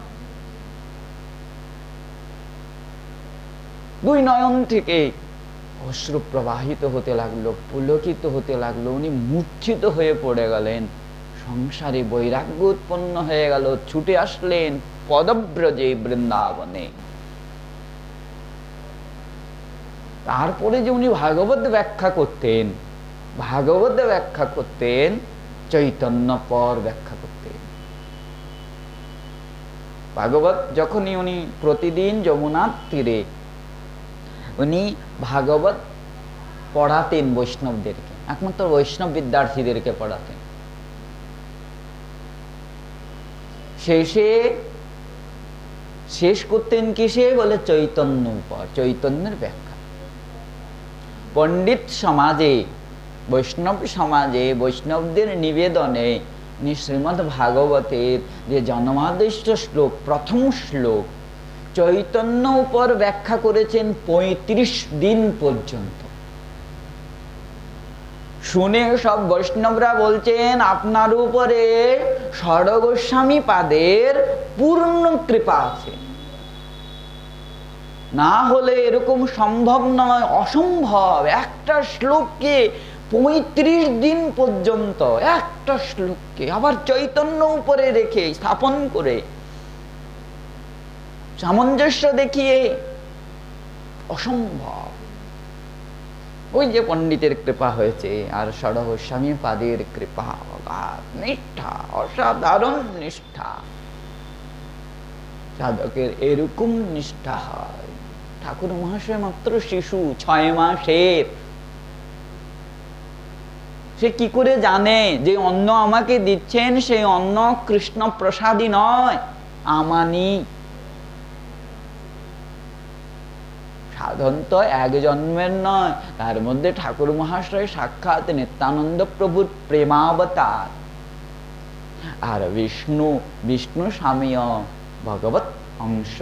2 নয়ন থেকে অশ্রু প্রবাহিত হতে লাগলো, পুলকিত হতে লাগলো। উনি মূর্ছিত হয়ে পড়ে গেলেন, সংসারে বৈরাগ্য উৎপন্ন হয়ে গেল। ছুটে আসলেন পদব্রজে বৃন্দাবনে। তারপরে যে উনি ভাগবত ব্যাখ্যা করতেন, ভাগবত ব্যাখ্যা করতেন, চৈতন্য পর ব্যাখ্যা করতেন। ভাগবত যখনই উনি প্রতিদিন যমুনার তীরে উনি ভাগবত পড়াতেন বৈষ্ণবদেরকে, একমাত্র বৈষ্ণব বিদ্যার্থীদেরকে পড়াতেন। শেষ করতেন কিসে? বলে চৈতন্য উপর, চৈতন্যের ব্যাখ্যা। পণ্ডিত সমাজে, বৈষ্ণব সমাজে, বৈষ্ণবদের নিবেদনে শ্রীমদ্ ভাগবতের যে জন্মাদিষ্ট শ্লোক, প্রথম শ্লোক চৈতন্য উপর ব্যাখ্যা করেছেন 35 দিন পর্যন্ত। শুনে সব বৈষ্ণবরা বলছেন, আপনার উপরে ষড়গোস্বামী পাদের পূর্ণ কৃপা আছে, না হলে এরকম সম্ভব নয়, অসম্ভব। একটা শ্লোককে 35 দিন পর্যন্ত, একটা শ্লোককে আবার চৈতন্য উপরে রেখে স্থাপন করে সামঞ্জস্য দেখিয়ে, অসম্ভব। ওই যে পণ্ডিতের কৃপা হয়েছে, আর ষড়গোস্বামী পাদের কৃপা, নিষ্ঠা, অসাধারণ নিষ্ঠা। সাধকের এরকম নিষ্ঠা হয়। ঠাকুর মহাশয় মাত্র শিশু, 6 মাসের। সে কি করে জানে যে অন্ন আমাকে দিচ্ছেন সেই অন্ন কৃষ্ণ প্রসাদী নয়, আমানি? সাধন তো এক জন্মের নয়, তার মধ্যে ঠাকুর মহাশয় সাক্ষাৎ নিত্যানন্দ প্রভুর প্রেমাবতার। আর বিষ্ণু স্বামীও ভগবত অংশ।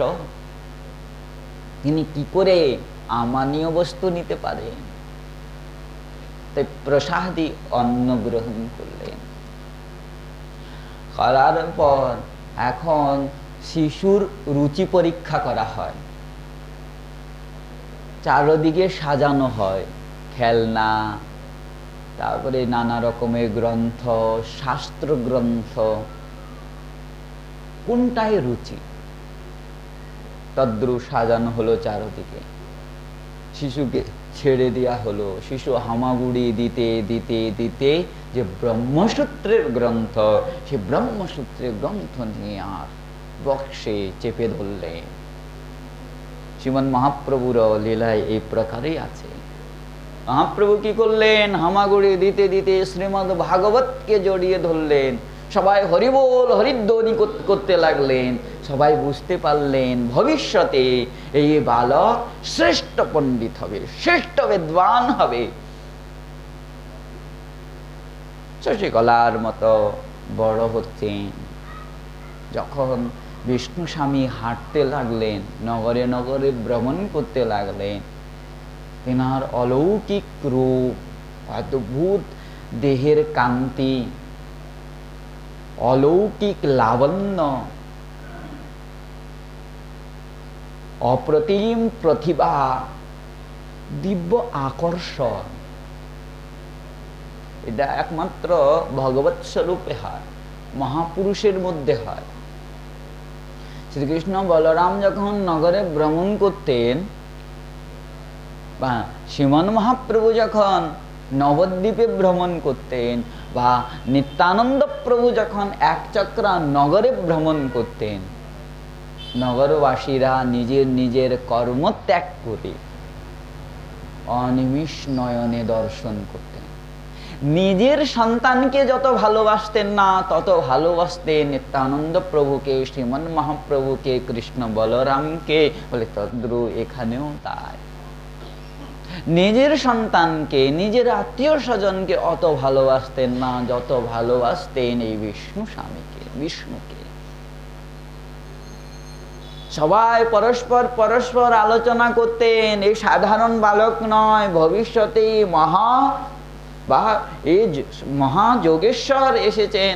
তিনি কি করে আমানীয় বস্তু নিতে পারেন? তাই প্রসাদী অন্ন গ্রহণ করলেন। করার পর এখন শিশুর রুচি পরীক্ষা করা হয়, চারদিকে সাজানো হয় খেলনা, তারপরে নানা রকমের গ্রন্থ, শাস্ত্র গ্রন্থ। কোনটায় রুচি তদ্রু সাজানো হলো চারদিকে। শিশুকে ছেড়ে দেওয়া হলো। শিশু হামাগুড়ি দিতে দিতে দিতে যে ব্রহ্মসূত্রের গ্রন্থ, সে ব্রহ্মসূত্রের গ্রন্থ নিয়ে আর বক্সে চেপে ধরলেন। শ্রীমন মহাপ্রভুর লীলায় এই প্রকারেই আছে। মহাপ্রভু কি করলেন? হামাগুড়ি দিতে দিতে শ্রীমদ ভাগবতকে জড়িয়ে ধরলেন। সবাই হরিবোল হরিধ্বনি করতে লাগলেন। সবাই বুঝতে পারলেন ভবিষ্যতে এই বালক শ্রেষ্ঠ পণ্ডিত হবে, শ্রেষ্ঠ বিদ্বান হবে, শশীকলার মতো বড় হচ্ছেন। যখন বিষ্ণু স্বামী হাঁটতে লাগলেন, নগরে নগরে ভ্রমণ করতে লাগলেন, তেনার অলৌকিক রূপ, অদ্ভুত দেহের কান্তি, অলৌকিক লাবণ্য, অপ্রতিম প্রতিভা, দিব্য আকর্ষণ, এটা একমাত্র ভগবৎ স্বরূপে হয়, মহাপুরুষের মধ্যে হয়। শ্রীকৃষ্ণ বলরাম যখন নগরে ভ্রমণ করতেন, বা শ্রীমন মহাপ্রভু যখন নবদ্বীপে ভ্রমণ করতেন, বা নিত্যানন্দ প্রভু যখন একচক্রা নগরে ভ্রমণ করতেন, নগরবাসীরা নিজের নিজের কর্ম ত্যাগ করে অনিমিষ নয়নে দর্শন করতেন। নিজের সন্তানকে যত ভালোবাসতেন না, তত ভালোবাসতেন নিত্যানন্দ প্রভুকে, শ্রীমন মহাপ্রভুকে, কৃষ্ণ বলরামকে। বলে তদ্রু এখানেও তাই। নিজের সন্তানকে, নিজের আত্মীয় স্বজনকে অত ভালোবাসতেন না যত ভালোবাসতেন এই বিষ্ণু স্বামীকে, বিষ্ণুকে। সবাই পরস্পর পরস্পর আলোচনা করতেন, এই সাধারণ বালক নয়, ভবিষ্যতে এই মহাযোগেশ্বর এসেছেন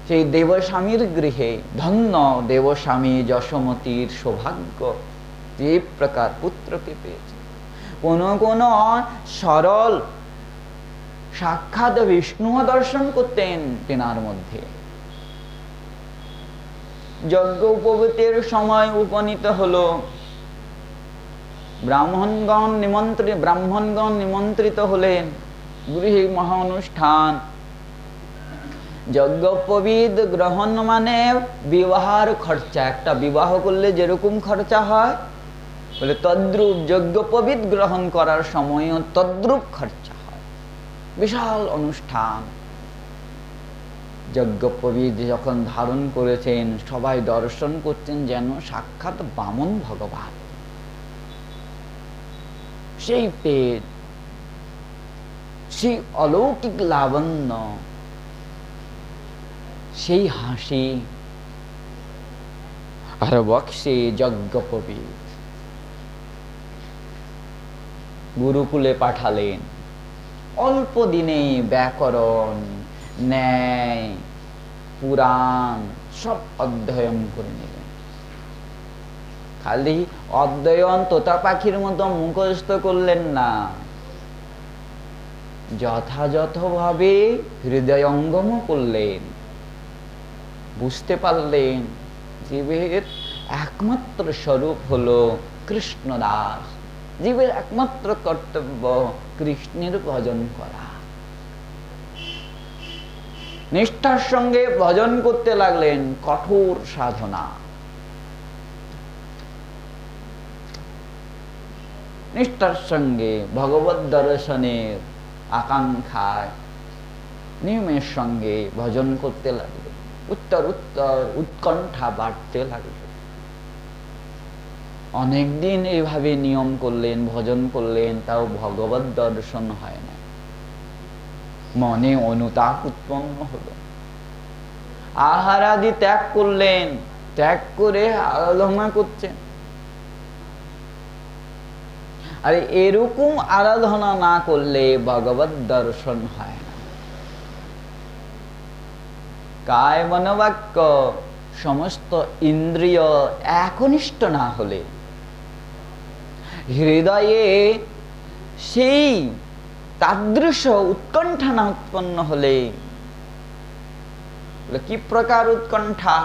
সেই দেবস্বামীর গৃহে। ধন্য দেবস্বামী যশোমতীর সৌভাগ্য, যে প্রকার পুত্রকে পেয়েছে। কোন কোন সরল সাক্ষাৎ বিষ্ণু দর্শন করতেন তেনার মধ্যে। যজ্ঞ উপবীতের সময় উপনীত হলো। ব্রাহ্মণগণ নিমন্ত্রিত হলেন। গৃহে মহা অনুষ্ঠান। যজ্ঞোপবীত গ্রহণ মানে বিবাহের খরচা। একটা বিবাহ করলে যেরকম খরচা হয়, বলে তদ্রূপ যজ্ঞোপবীত গ্রহণ করার সময়ও তদ্রূপ খরচা হয়। বিশাল অনুষ্ঠান। যজ্ঞোপবীত যখন ধারণ করেছেন, সবাই দর্শন করছেন যেন সাক্ষাৎ বামন ভগবান। সেই পেট, সেই অলৌকিক লাবণ্য, সেই হাসি, আর বক্সে যজ্ঞোপবীত। গুরুকুলে পাঠালেন। অল্প দিনে ব্যাকরণ, ন্যায়, পুরাণ সব অধ্যয়ন করে নিলেন। খালি অধ্যয়ন তোতা পাখির মতো মুখস্থ করলেন না, যথাযথভাবে হৃদয়ঙ্গম করলেন। বুঝতে পারলেন জীবের একমাত্র স্বরূপ হলো কৃষ্ণদাস। জীবের একমাত্র কর্তব্য কৃষ্ণের ভজন করা। নিষ্ঠার সঙ্গে ভজন করতে লাগলেন, কঠোর সাধনা। নিষ্ঠার সঙ্গে ভগবত দর্শনের আকাঙ্ক্ষায় নিয়মের সঙ্গে ভজন করতে লাগলেন। উত্তর উত্তর উৎকণ্ঠা বাড়তে লাগলো। অনেকদিন এইভাবে নিয়ম করলেন, ভজন করলেন, তাও ভগবত দর্শন হয় না। মনে অনুতাপ উৎপন্ন হলো। আহার আদি ত্যাগ করলেন, ত্যাগ করে আরাধনা করছেন। আর এরকম আরাধনা না করলে ভগবত দর্শন হয় না। কায় মনোবাক্য সমস্ত ইন্দ্রিয় একনিষ্ঠ না হলে, হৃদয়ে সেই তাদৃশ উৎকণ্ঠা না উৎপন্ন হলে, কি প্রকার উৎকণ্ঠা?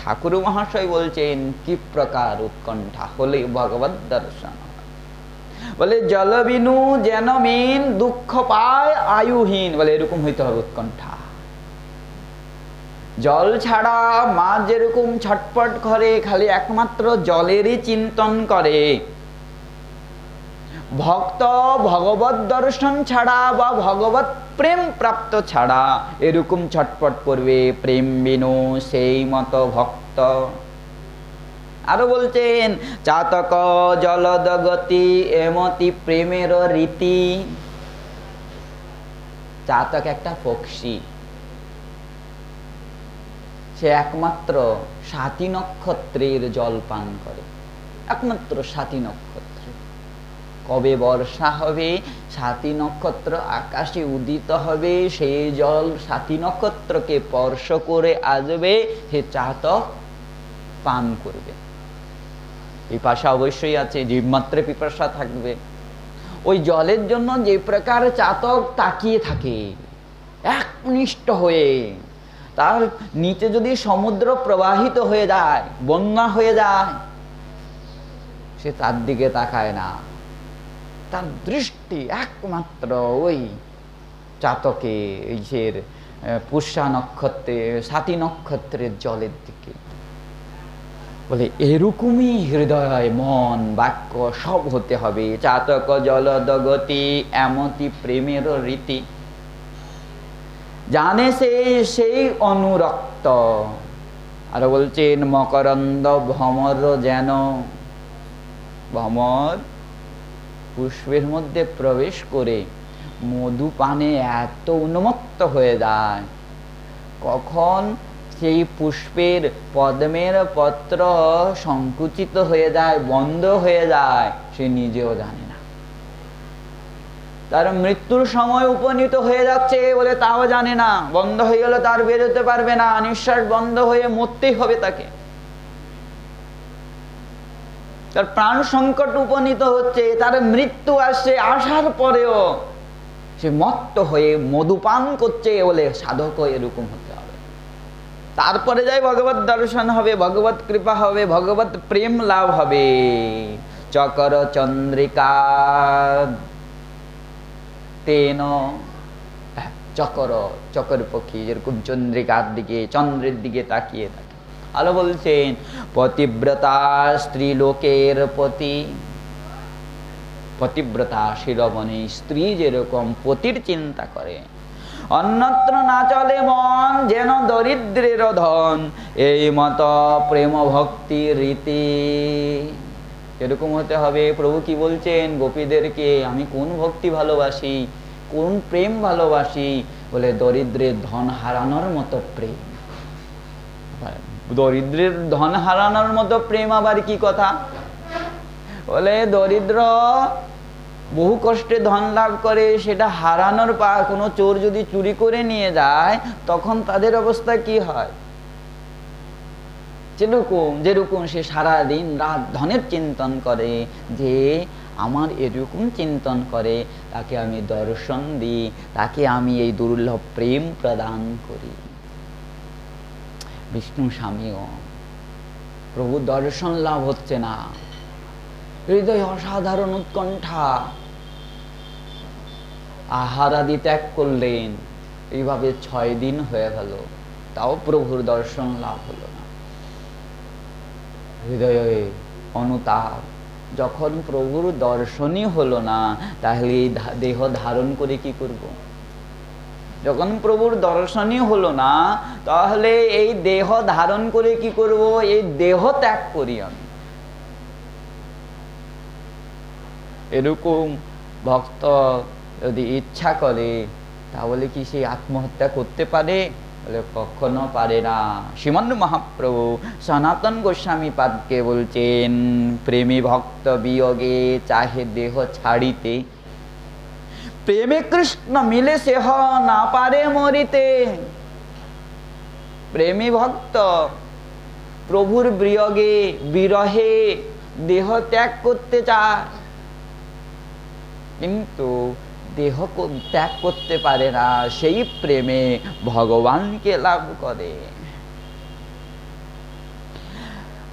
ঠাকুর মহাশয় বলছেন কি প্রকার উৎকণ্ঠা হলে ভগবত দর্শন। বলে জলবিনু যেন মিন দুঃখ পায় আয়ুহীন, বলে এরকম হইতে হবে উৎকণ্ঠা। জল ছাড়া মাছ যেরকম ছটপট করে, খালি একমাত্র জলেরই চিন্তন করে, ভক্ত ভগবত দর্শন ছাড়া বা ভগবত প্রেম প্রাপ্ত ছাড়া এরকম ছটপট করবে। প্রেম বিনু সেই মত ভক্ত। আরো বলছেন চাতক জলদ গতি এমতি প্রেমের রীতি। চাতক একটা পক্ষী, সে একমাত্র সাতী নক্ষত্রের জল পান করে, একমাত্র সাতী নক্ষত্র। কবে বর্ষা হবে, সাতী নক্ষত্র আকাশে উদিত হবে, সেই জল সাতী নক্ষত্রকে স্পর্শ করে আসবে, সে চাতক পান করবে। পিপাসা অবশ্যই আছে, জীবমাত্রে পিপাসা থাকবে। ওই জলের জন্য যে প্রকার চাতক তাকিয়ে থাকে একনিষ্ঠ হয়ে, তার নিচে যদি সমুদ্র প্রবাহিত হয়ে যায়, বন্যা হয়ে যায়, সে তার দিকে তাকায় না, তার দৃষ্টি একমাত্র ওই চাতকে, এই যে পুষ্যা নক্ষত্রে সাতী নক্ষত্রের জলের দিকে। বলে এরকমই হৃদয় মন বাক্য সব হতে হবে। চাতক জলদ গতি এমতি প্রেমের রীতি, জানে সেই অনুরক্ত। আর বলছেন মকরন্দ ভ্রমর যেন, ভ্রমর পুষ্পের মধ্যে প্রবেশ করে মধু পানে এত উন্মত্ত হয়ে যায়, কখন সেই পুষ্পের পদ্মের পত্র সংকুচিত হয়ে যায়, বন্ধ হয়ে যায়, সে নিজেও জানে না। তার মৃত্যুর সময় উপনীত হয়ে যাচ্ছে বলে তাও জানে না। বন্ধ হয়ে গেলে তার বেরোতে পারবে না, নিঃশ্বাস বন্ধ হয়ে মরতেই হবে তাকে। তার প্রাণ সংকট উপনীত হচ্ছে, তার মৃত্যু আসছে, আসার পরেও সে মত্ত হয়ে মধুপান করছে বলে সাধক এরকম হতে হবে। তারপরে যাই ভগবত দর্শন হবে, ভগবত কৃপা হবে, ভগবত প্রেম লাভ হবে। চকর চন্দ্রিকা তেন, চকর পক্ষী যেরকম চন্দ্রিকার দিকে, চন্দ্রের দিকে তাকিয়ে থাকে। আলো বলছেন পতিব্রতা স্ত্রী লোকের পতি, পতিব্রতা শিরোমণি স্ত্রী যেরকম পতির চিন্তা করে, অন্যত্র না চলে মন যেন দরিদ্রের ধন, এই মত প্রেম ভক্তি রীতি। এরকম হতে হবে। প্রভু কি বলছেন গোপীদেরকে, আমি কোন ভক্তি ভালোবাসি, কোন প্রেম ভালোবাসি? বলে দরিদ্রের ধন হারানোর মতো প্রেম। দরিদ্রের ধন হারানোর মতো প্রেম আবার কি কথা? বলে দরিদ্র বহু কষ্টে ধন লাভ করে, সেটা হারানোর পর কোনো চোর যদি চুরি করে নিয়ে যায়, তখন তাদের অবস্থা কি হয়? যেরকম সে সারাদিন রাত ধনের চিন্তন করে, যে আমার এরকম চিন্তন করে, তাকে আমি দর্শন দিই, তাকে আমি এই দুর্লভ প্রেম প্রদান করি। বিষ্ণু স্বামীও প্রভু দর্শন লাভ হচ্ছে না, হৃদয় অসাধারণ উৎকণ্ঠা, আহার আদি ত্যাগ করলেন, এইভাবে 6 দিন হয়ে গেল, তাও প্রভুর দর্শন লাভ হলো না। হৃদয়ে অনুতাপ। যখন প্রভুর দর্শনই হলো না, তাহলে এই দেহ ধারণ করে কি করব? যখন প্রভুর দর্শনই হলো না, তাহলে এই দেহ ধারণ করে কি করব? এই দেহ ত্যাগ করি আমি। এরকম ভক্ত যদি ইচ্ছা করে তাহলে কি সে আত্মহত্যা করতে পারে? বলে কখনো পারে না। শ্রীমন্দ মহাপ্রভু সনাতন গোস্বামী পাদকে বলছেন, প্রেমী ভক্ত বিয়োগে চাহে দেহ ছাড়িতে, প্রেমে কৃষ্ণ মিলে সেহ না পারে মরিতে। প্রেমী ভক্ত প্রভুর বিয়োগে বিরহে দেহ ত্যাগ করতে চায়, কিন্তু দেহ ত্যাগ করতে পারে না, সেই প্রেমে ভগবানকে লাভ করে।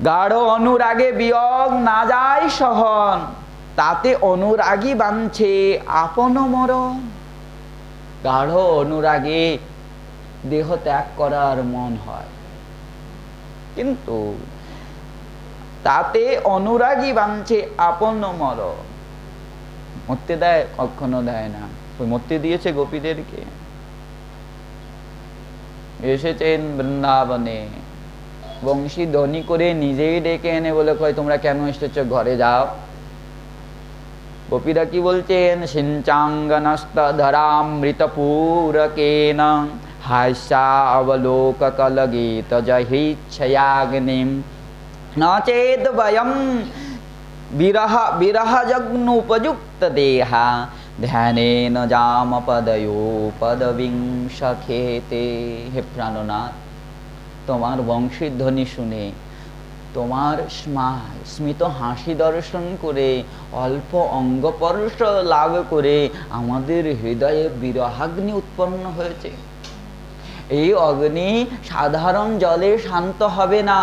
গাঢ় অনুরাগে বিয়োগ না যায় সহন, তাতে অনুরাগী বাঞ্ছে আপন মরণ। গাঢ় অনুরাগে দেহ ত্যাগ করার মন হয়, কিন্তু তাতে অনুরাগী বাঞ্ছে আপন মরণ। মরতে দেয়? কখনো দেয় না। ওই মরতে দিয়েছে গোপীদেরকে? এসেছেন বৃন্দাবনে, বংশী ধ্বনি করে নিজেই ডেকে এনে বলে কয়, তোমরা কেন এসেছো, ঘরে যাও। গোপীরা কি বলছেন? সিঞ্চাঙ্গনস্তধরামৃতপূরকেন হাস্যাবলোক কলগীত জহিচ্ছয়াগ্নিম নচেদ বয়ম বিরহজগ্নুপযুক্ত দেহা ধ্যানেন জামপদയോ পদবিংশখেতে। হে প্রাণনাথ, তোমার বংশীধ্বনি শুনে, তোমার স্মিত হাসি দর্শন করে, অল্প অঙ্গপর্শ লাভ করে আমাদের হৃদয়ে বিরহাগ্নি উৎপন্ন হয়েছে। এই অগ্নি সাধারণ জলে শান্ত হবে না।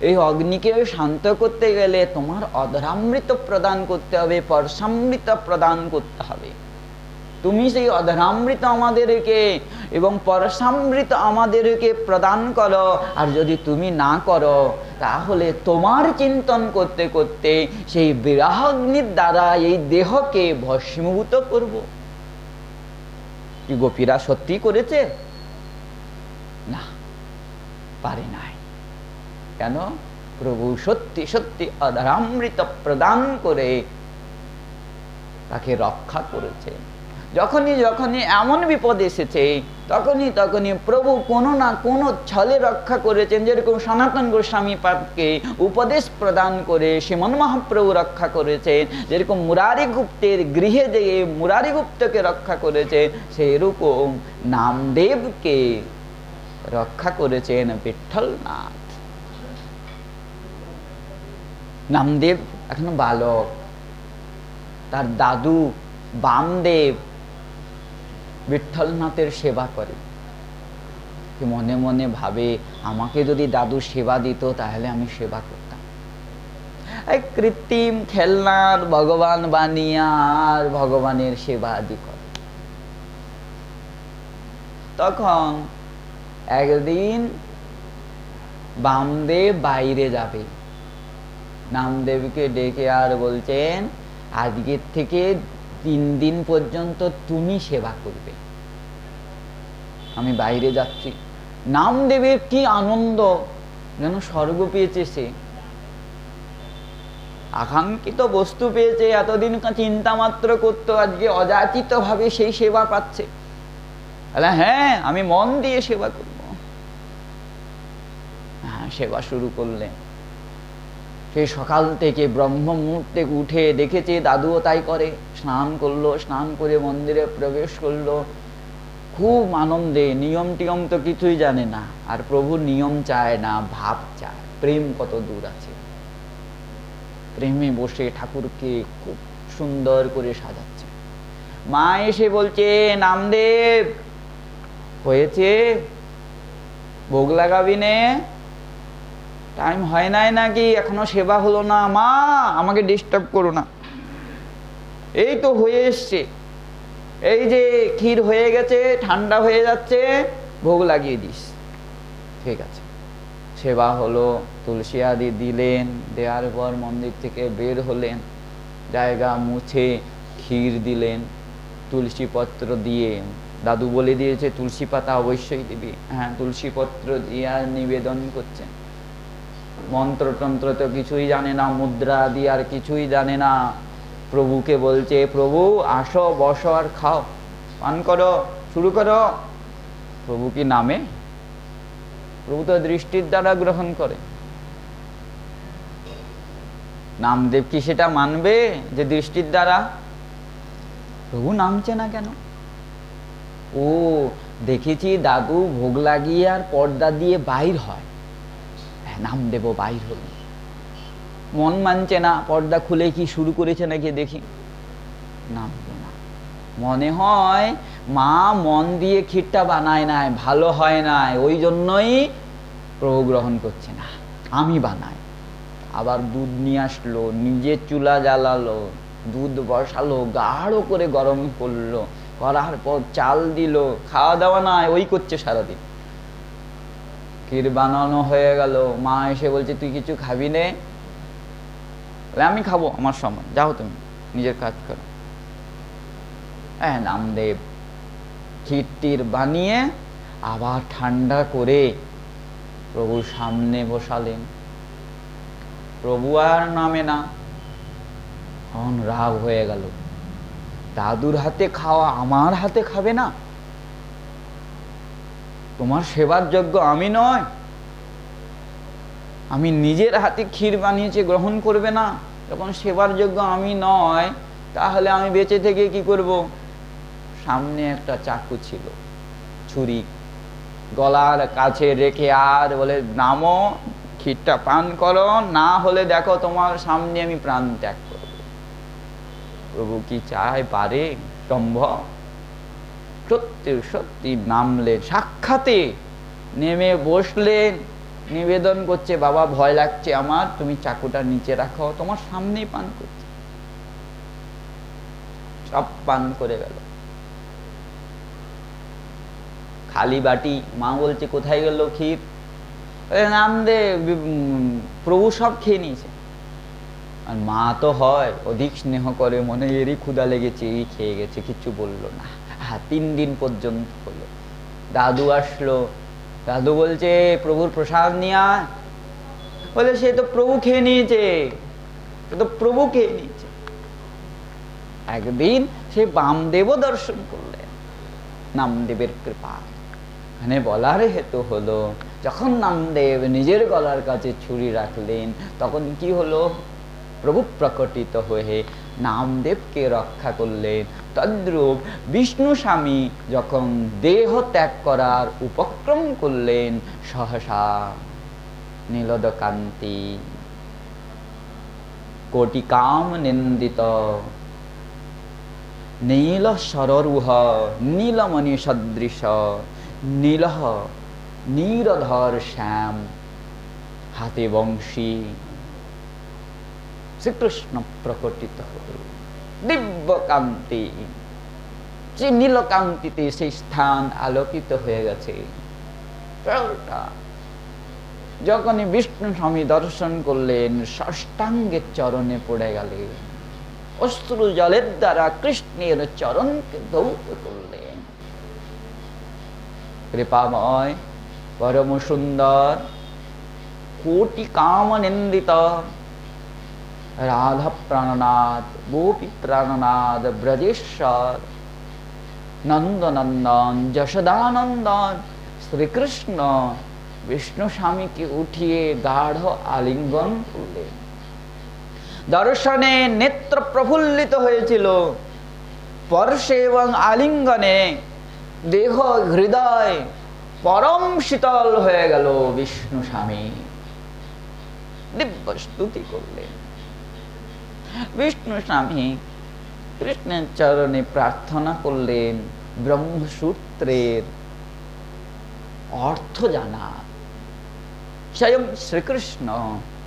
এই অগ্নিকে শান্ত করতে গেলে তোমার অধরামৃত প্রদান করতে হবে, পরশামৃত প্রদান করতে হবে। তুমি সেই অধরামৃত আমাদেরকে এবং পরশামৃত আমাদেরকে প্রদান করো। আর যদি তুমি না করো, তাহলে তোমার চিন্তন করতে করতে সেই বিরহাগ্নির দ্বারা এই দেহকে ভস্মীভূত করব। কি গোপীরা সত্যি করেছে? না, পারে নাই। কেন? প্রভু সত্যি সত্যি অধরামৃত প্রদান করে তাকে রক্ষা করেছে। যখনই যখনই এমন বিপদ এসেছে, তখনই তখনই প্রভু কোনো না কোনো ছলে রক্ষা করেছেন। যেরকম সনাতন গোস্বামী পাদকে উপদেশ প্রদান করে শ্রীমন মহাপ্রভু রক্ষা করেছেন, যেরকম মুরারি গুপ্তের গৃহে যেয়ে মুরারি গুপ্তকে রক্ষা করেছে, সেরকম নামদেবকে রক্ষা করেছেন বিঠ্ঠলনাথ। নামদেব এখনো বালক, তার দাদু বামদেব বিঠ্ঠলনাথের সেবা করে। মনে মনে ভাবে, আমাকে যদি দাদু সেবা দিত তাহলে আমি সেবা করতাম। এই কৃত্রিম খেলনার ভগবান বানিয়া আর ভগবানের সেবা আদি করে। তখন একদিন বামদেব বাইরে যাবে, নামদেবকে ডেকে আর বলছেন, আজকের থেকে 3 দিন পর্যন্ত তুমি সেবা করবে, আমি বাইরে যাচ্ছি। নামদেবের কি আনন্দ, যেন স্বর্গ পেয়েছে সে, আকাঙ্ক্ষিত বস্তু পেয়েছে। এতদিন চিন্তা মাত্র করতো, আজকে অযাচিত ভাবে সেই সেবা পাচ্ছে। হ্যাঁ, আমি মন দিয়ে সেবা করব। হ্যাঁ, সেবা শুরু করলেন। সেই সকাল থেকে ব্রহ্ম মুহূর্তে উঠে দেখেছে দাদুও তাই করে। স্নান করলো, স্নান করে মন্দিরে প্রবেশ করলো খুব আনন্দে। নিয়ম টিয়ম তো কিছুই জানে না, আর প্রভু নিয়ম চায় না, ভাব চায়। প্রেম কত দূর আছে, প্রেমে বসে ঠাকুরকে খুব সুন্দর করে সাজাচ্ছে। মা এসে বলছে, নামদেব হয়েছে, ভোগ লাগাবি নে, টাইম হয় নাই নাকি, এখনো সেবা হলো না। মা, আমাকে ডিস্টার্ব করো না, এই তো হয়ে এসছে, এই যে ক্ষীর হয়ে গেছে, ঠান্ডা হয়ে যাচ্ছে, ভোগ লাগিয়ে দিস। ঠিক আছে। সেবা হলো, তুলসী আদি দিলেন, দেওয়ার পর মন্দির থেকে বের হলেন, জায়গা মুছে ক্ষীর দিলেন, তুলসী পত্র দিয়ে, দাদু বলে দিয়েছে তুলসী পাতা অবশ্যই দিবি। হ্যাঁ, তুলসী পত্র দিয়ে আর নিবেদন করছেন। মন্ত্রতন্ত্র তো কিছুই জানে না, মুদ্রা আদি আর কিছুই জানে না। প্রভুকে বলছে, প্রভু আসো, বসো আর খাও, পান করো, শুরু করো। প্রভু কি নামে? প্রভু তো দৃষ্টির দ্বারা গ্রহণ করে। নামদেব কি সেটা মানবে যে দৃষ্টির দ্বারা? প্রভু নামছে না কেন? ও দেখেছি দাদু ভোগ লাগিয়ে আর পর্দা দিয়ে বাইর হয়, নাম দেব বাইর হল, মন মানছে না, পর্দা খুলে কি শুরু করেছে নাকি দেখি, নামবে না। মনে হয় মা মন দিয়ে ক্ষীরটা বানায় নাই, ভালো হয় নাই, ওই জন্যই প্রভু গ্রহণ করছে না, আমি বানাই। আবার দুধ নিয়ে আসলো, নিজে চুলা জ্বালালো, দুধ বসালো, গাঢ় করে গরম করলো, করার পর চাল দিল, খাওয়া দাওয়া নাই, ওই করছে সারাদিন। ক্ষীর বানানো হয়ে গেল, মা এসে বলছে তুই কিছু খাবি নে? আমি খাবো, আমার সময়, যাও তুমি নিজের কাজ করো। নামদেব ক্ষীর বানিয়ে আবার ঠান্ডা করে প্রভুর সামনে বসালেন। প্রভু আর নামে না, তখন রাগ হয়ে গেল, দাদুর হাতে খাওয়া আমার হাতে খাবে না? তোমার সেবার যোগ্য আমি নয়? আমি নিজের হাতে ক্ষীর বানিয়েছি, গ্রহণ করবে না? যখন সেবার যোগ্য আমি নয়, তাহলে আমি বেঁচে থেকে কি করব? সামনে একটা চাকু ছিল, ছুরি, গলার কাছে রেখে আর বলে নামো, ক্ষীরটা পান করো, না হলে দেখো তোমার সামনে আমি প্রাণ ত্যাগ করব। প্রভু কি চায়, পারে, সম্ভব? সত্যি সত্যি নামলেন, সাক্ষাতে নেমে বসলেন, নিবেদন করছে, বাবা ভয় লাগছে আমার, তুমি চাকুটা নিচে রাখো, তোমার সামনেই পান করছে। সব পান করে গেল, খালি বাটি। মা বলছে কোথায় গেল ক্ষীর? নামদেব, প্রভু সব খেয়ে নিয়েছে। আর মা তো হয় অধিক স্নেহ করে, মনে এরই ক্ষুধা লেগেছে, এই খেয়ে গেছে, কিছু বললো না। 3 দিন পর্যন্ত হলো। দাদু আসলো, দাদু বলছে প্রভুর প্রসাদ নিয়ে আয়। বলে সে তো প্রভু খেয়ে নিয়েছে, সে তো প্রভু খেয়ে নিয়েছে। একদিন সে বামদেবও দর্শন করলেন, নামদেবের কৃপা। এখানে বলার হেতু হলো, যখন নামদেব নিজের গলার কাছে ছুরি রাখলেন, তখন কি হলো? প্রভু প্রকটিত হয়ে নামদেবকে রক্ষা করলেন। তদ্রূপ বিষ্ণু স্বামী যখন দেহ ত্যাগ করার উপক্রম করলেন, সহসা নীলদকান্তি কোটি কাম নিন্দিত নীল সররুহ নীলমণি সদৃশ নীলহ নীরধর শ্যাম হাতে বংশী শ্রীকৃষ্ণ প্রকটিত হল। দিব্য কান্তি, যে নীলকান্তিতে সেই স্থান আলোকিত হয়ে গেছে। যখনই বিষ্ণু স্বামী দর্শন করলেন, ষষ্ঠাঙ্গের চরণে পড়ে গেলেন, অশ্রু জলের দ্বারা কৃষ্ণের চরণকে ধৌত করলেন। কৃপাময়, পরম সুন্দর, কোটি কাম নিন্দিত রাধা প্রাণনাথ, গোপী প্রাণনাথ, ব্রজেশ্বর নন্দনন্দন, যশোদানন্দন শ্রীকৃষ্ণ বিষ্ণু স্বামীকে উঠিয়ে গাঢ় আলিঙ্গন করলেন। দর্শনে নেত্র প্রফুল্লিত হয়েছিল, স্পর্শে এবং আলিঙ্গনে দেহ হৃদয় পরম শীতল হয়ে গেল। বিষ্ণু স্বামী দিব্য স্তুতি করলেন। বিষ্ণু স্বামী কৃষ্ণের চরণে প্রার্থনা করলেন ব্রহ্মসূত্রের অর্থ জানা। স্বয়ং শ্রীকৃষ্ণ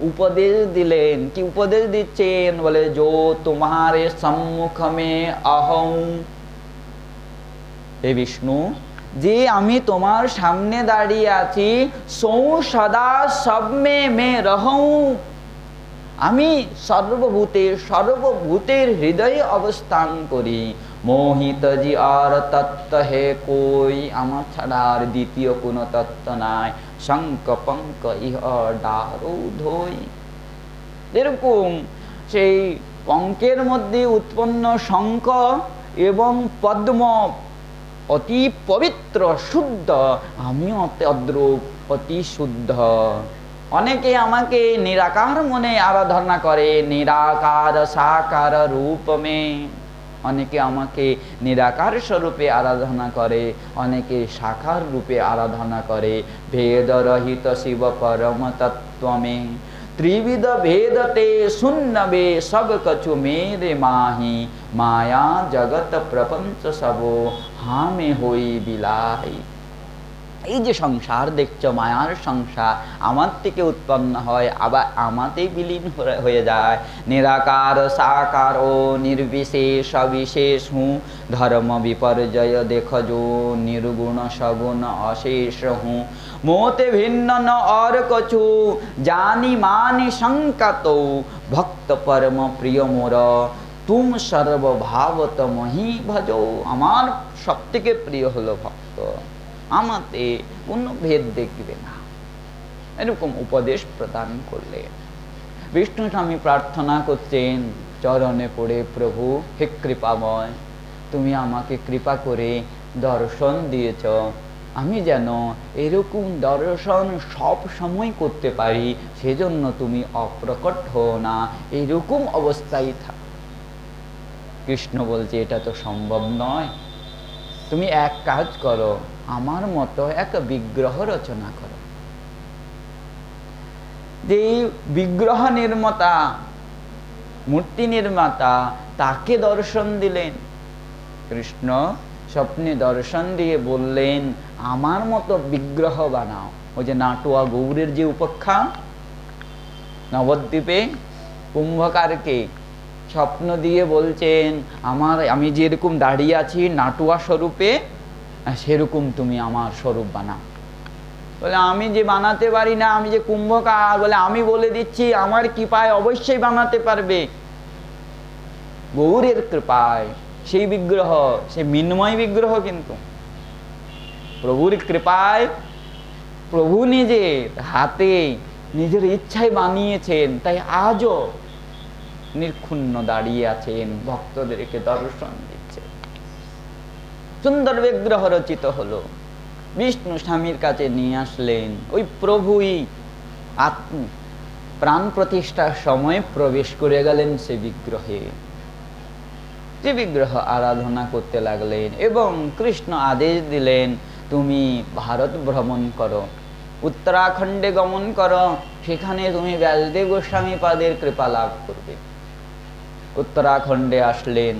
উপদেশ দিলেন। কি উপদেশ দিচ্ছেন? বলে যো তোমারে সম্মুখ মে অহং, হে বিষ্ণু, যে আমি তোমার সামনে দাঁড়িয়ে আছি, সৌ সদা সবমে মে রহং, আমি সর্বভূতের হৃদয়ে অবস্থান করি। মোহিত জি আর তত্ত্ব হে কই, আমার ছাড়া আর দ্বিতীয় কোনো তত্ত্ব নাই। শঙ্ক পঙ্ক ইহ ডারো ধই। এরকম সেই পঙ্কের মধ্যে উৎপন্ন শঙ্খ এবং পদ্ম অতি পবিত্র শুদ্ধ, আমিও তদ্রূপ অতি শুদ্ধ। অনেকে আমাকে নিরাকার মনে আরাধনা করে, নিরাকার সাকার রূপমে। অনেকে আমাকে নিরাকার স্বরূপে আরাধনা করে, অনেকে সাকার রূপে আরাধনা করে। ভেদরহিত শিব পরম তত্ত্বমে, ত্রিবিধ ভেদতে শূন্যবে সব কছু মেরে মাহি। মায়া জগৎ প্রপঞ্চ সবো হামে হই বিলাই। এই যে সংসার দেখছো, মায়ার সংসার, আমার থেকে উৎপন্ন হয়, আবার আমাতেই বিলীন হয়ে যায়। নিরাকার সাকার ও নির্বিশেষ বিশেষ হুঁ, ধর্ম বিপর্যয় দেখো নির্গুণ সগুণ অশেষ হুঁ। মোতে ভিন্ন ন और कछु, জানি মানি সংকত। ভক্ত পরম প্রিয় মোর, তুম সর্বভাবত মহি ভজো। আমার সব থেকে প্রিয় হলো ভক্ত, আমাতে কোনো ভেদ দেখবে না। এরকম উপদেশ প্রদান করলে বিষ্ণু স্বামী প্রার্থনা করছেন চরণে পড়ে, প্রভু হে কৃপাময়, তুমি আমাকে কৃপা করে দর্শন দিয়েছ, আমি যেন এরকম দর্শন সব সময় করতে পারি, সেজন্য তুমি অপ্রকট হও না, এরকম অবস্থায় থাক। কৃষ্ণ বলছে এটা তো সম্ভব নয়, তুমি এক কাজ করো, আমার মতো এক বিগ্রহ রচনা করো। যে বিগ্রহ নির্মাতা, মূর্তি নির্মাতা, তাকে দর্শন দিলেন কৃষ্ণ। স্বপ্নে দর্শন দিয়ে বললেন আমার মতো বিগ্রহ বানাও। ওই যে নাটুয়া গৌরের যে উপাখ্যান, নবদ্বীপে কুম্ভকারকে স্বপ্ন দিয়ে বলছেন আমি যেরকম দাঁড়িয়ে আছি নাটুয়া স্বরূপে, সেরকম তুমি আমার স্বরূপ বানাও। বলে আমি যে বানাতে পারি না, আমি যে কুম্ভকার, বলে আমি বলে দিচ্ছি আমার কৃপায় অবশ্যই বানাতে পারবে। গৌরের কৃপায় সেই বিগ্রহ, সেই মিন্ময় বিগ্রহ, কিন্তু প্রভুর কৃপায় প্রভু নিজের হাতে নিজের ইচ্ছায় বানিয়েছেন, তাই আজও নির্ক্ষুণ্ণ দাঁড়িয়ে আছেন, ভক্তদেরকে দর্শন দিচ্ছে। সুন্দর বিগ্রহ রচিত হলো, বিষ্ণু স্বামীর কাছে নিয়ে আসলেন। ওই প্রভুই প্রাণ প্রতিষ্ঠার সময় প্রবেশ করে গেলেন সে বিগ্রহে। যে বিগ্রহ আরাধনা করতে লাগলেন এবং কৃষ্ণ আদেশ দিলেন তুমি ভারত ভ্রমণ করো, উত্তরাখণ্ডে গমন করো, সেখানে তুমি ব্যাসদেব গোস্বামী পাদের কৃপা লাভ করবে। উত্তরাখণ্ডে আসলেন,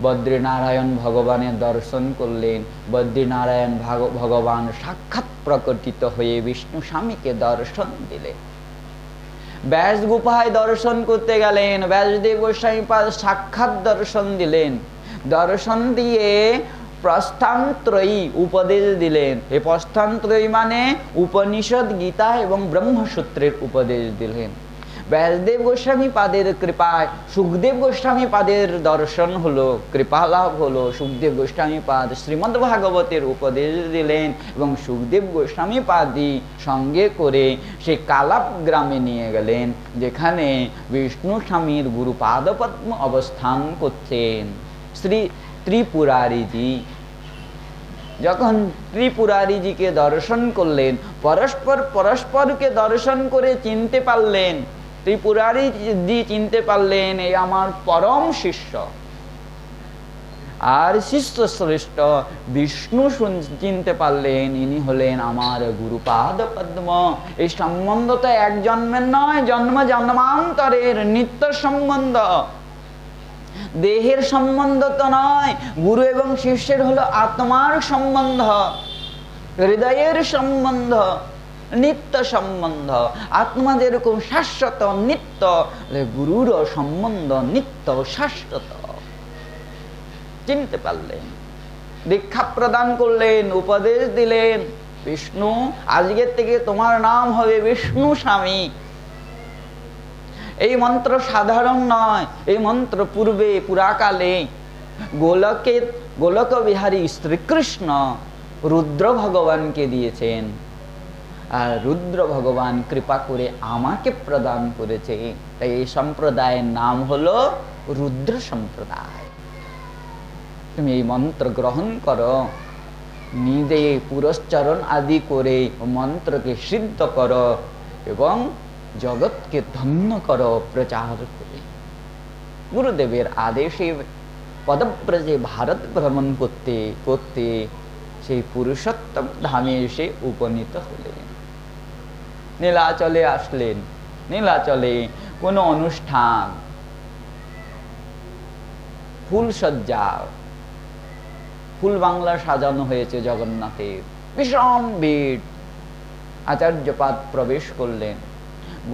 বদ্রীনারায়ণ ভগবানের দর্শন করলেন। বদ্রীনারায়ণ ভগবান সাক্ষাৎ প্রকটিত হয়ে বিষ্ণু স্বামীকে দর্শন দিলেন। ব্যাস গুফায় দর্শন করতে গেলেন, ব্যাসদেব গোস্বামী পাদ সাক্ষাৎ দর্শন দিলেন। দর্শন দিয়ে প্রস্থানত্রয়ী উপদেশ দিলেন। এই প্রস্থানত্রয়ী মানে উপনিষদ, গীতা এবং ব্রহ্মসূত্রের উপদেশ দিলেন। ব্যাসদেব গোস্বামী পাদের কৃপায় সুখদেব গোস্বামী পাদের দর্শন হলো, কৃপা লাভ হলো। সুখদেব গোস্বামী পাদ শ্রীমদ্ ভাগবতের উপদেশ দিলেন এবং সুখদেব গোস্বামী পাদই সঙ্গে করে সে কালাপ গ্রামে নিয়ে গেলেন, যেখানে বিষ্ণু স্বামীর গুরু পাদপদ্ম অবস্থান করছেন। শ্রী ত্রিপুরারিজি যখন ত্রিপুরারিজিকে দর্শন করলেন, পরস্পরকে দর্শন করে চিনতে পারলেন। ত্রিপুরারিজি চিনতে পারলেন এই আমার পরম শিষ্য। আর শিষ্য শ্রেষ্ঠ বিষ্ণু চিনতে পারলেন ইনি হলেন আমার গুরুপাদ পদ্ম। এই সম্বন্ধ তো এক জন্মের নয়, জন্ম জন্মান্তরের নিত্য সম্বন্ধ, দেহের সম্বন্ধ তো নয়। গুরু এবং শিষ্যের হলো আত্মার সম্বন্ধ, হৃদয়ের সম্বন্ধ, নিত্য সম্বন্ধ। আত্মা যেরকম শাশ্বত নিত্য, গুরুর সম্বন্ধ নিত্য শাশ্বত। চিনতে পারলেন, দীক্ষা প্রদান করলেন, উপদেশ দিলেন, বিষ্ণু আজকের থেকে তোমার নাম হবে বিষ্ণু স্বামী। এই মন্ত্র সাধারণ নয়, এই মন্ত্র পূর্বে পুরাকালে গোলক বিহারী শ্রীকৃষ্ণ রুদ্র ভগবানকে দিয়েছেন। আর রুদ্র ভগবান কৃপা করে আমাকে প্রদান করেছে, তাই এই সম্প্রদায়ের নাম হলো রুদ্র সম্প্রদায়। তুমি এই মন্ত্র গ্রহণ করো, নিজে পুরস্চরণ আদি করে মন্ত্রকে সিদ্ধ করো এবং জগৎকে ধন্য করো প্রচার করে। গুরুদেবের আদেশে পদব্রজে ভারত ভ্রমণ করতে করতে সেই পুরুষোত্তম ধামে এসে উপনীত হলেন। নীলাচলে আসলেন। নীলাচলে কোনো অনুষ্ঠান, ফুলসজ্জা, ফুল বাংলা সাজানো হয়েছে জগন্নাথের, ভীষণ ভিড়। আচার্যপাদ প্রবেশ করলেন,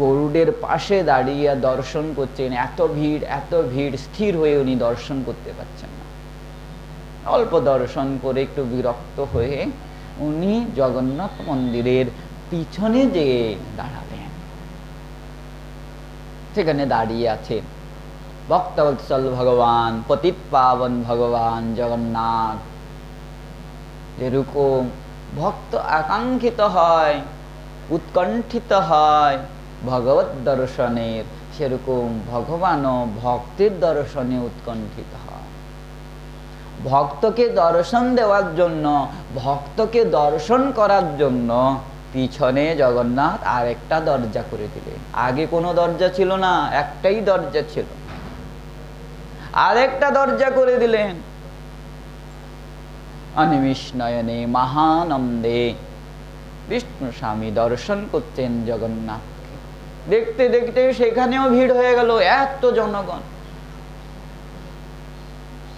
গরুড়ের পাশে দাঁড়িয়ে দর্শন করছেন। এত ভিড়, স্থির হয়ে উনি দর্শন করতে পারছেন না। অল্প দর্শন করে একটু বিরক্ত হয়ে উনি জগন্নাথ মন্দিরের পিছনে যেয়ে দাঁড়ালেন। সেখানে দাঁড়িয়ে আছেন ভক্তবৎসল ভগবান, পতিত পাবন ভগবান জগন্নাথ। যেরকম ভক্ত আকাঙ্ক্ষিত হয়, উৎকণ্ঠিত হয় ভগবত দর্শনের, সেরকম ভগবানও ভক্তের দর্শনে উৎকণ্ঠিত হয়। ভক্তকে দর্শন দেওয়ার জন্য, ভক্তকে দর্শন করার জন্য পিছনে জগন্নাথ আরেকটা দরজা করে দিলেন। আগে কোনো দরজা ছিল না, একটাই দরজা ছিল, আরেকটা দরজা করে দিলেন। অনিমিষ নয়নে মহানন্দে বিষ্ণু স্বামী দর্শন করছেন জগন্নাথকে। দেখতে দেখতে সেখানেও ভিড় হয়ে গেল, এত জনগণ।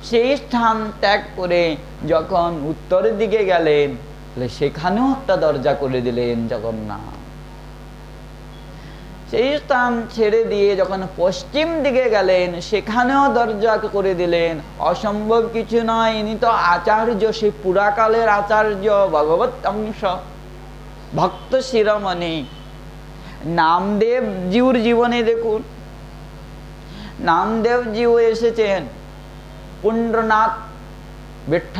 সেই স্থান ত্যাগ করে যখন উত্তরের দিকে গেলেন, সেখানেও একটা দরজা করে দিলেন জগন্নাথ। সেই স্থান ছেড়ে দিয়ে যখন পশ্চিম দিকে গেলেন, সেখানেও দরজা করে দিলেন। অসম্ভব কিছু নয়, ইনি তো আচার্য, সেই পুরাকালের আচার্য, ভগবত অংশ, ভক্ত শিরোমণি। নামদেব জিউর জীবনে দেখুন, নামদেব জিউ এসেছেন পুণ্ড্রনাথ বিঠ্ঠল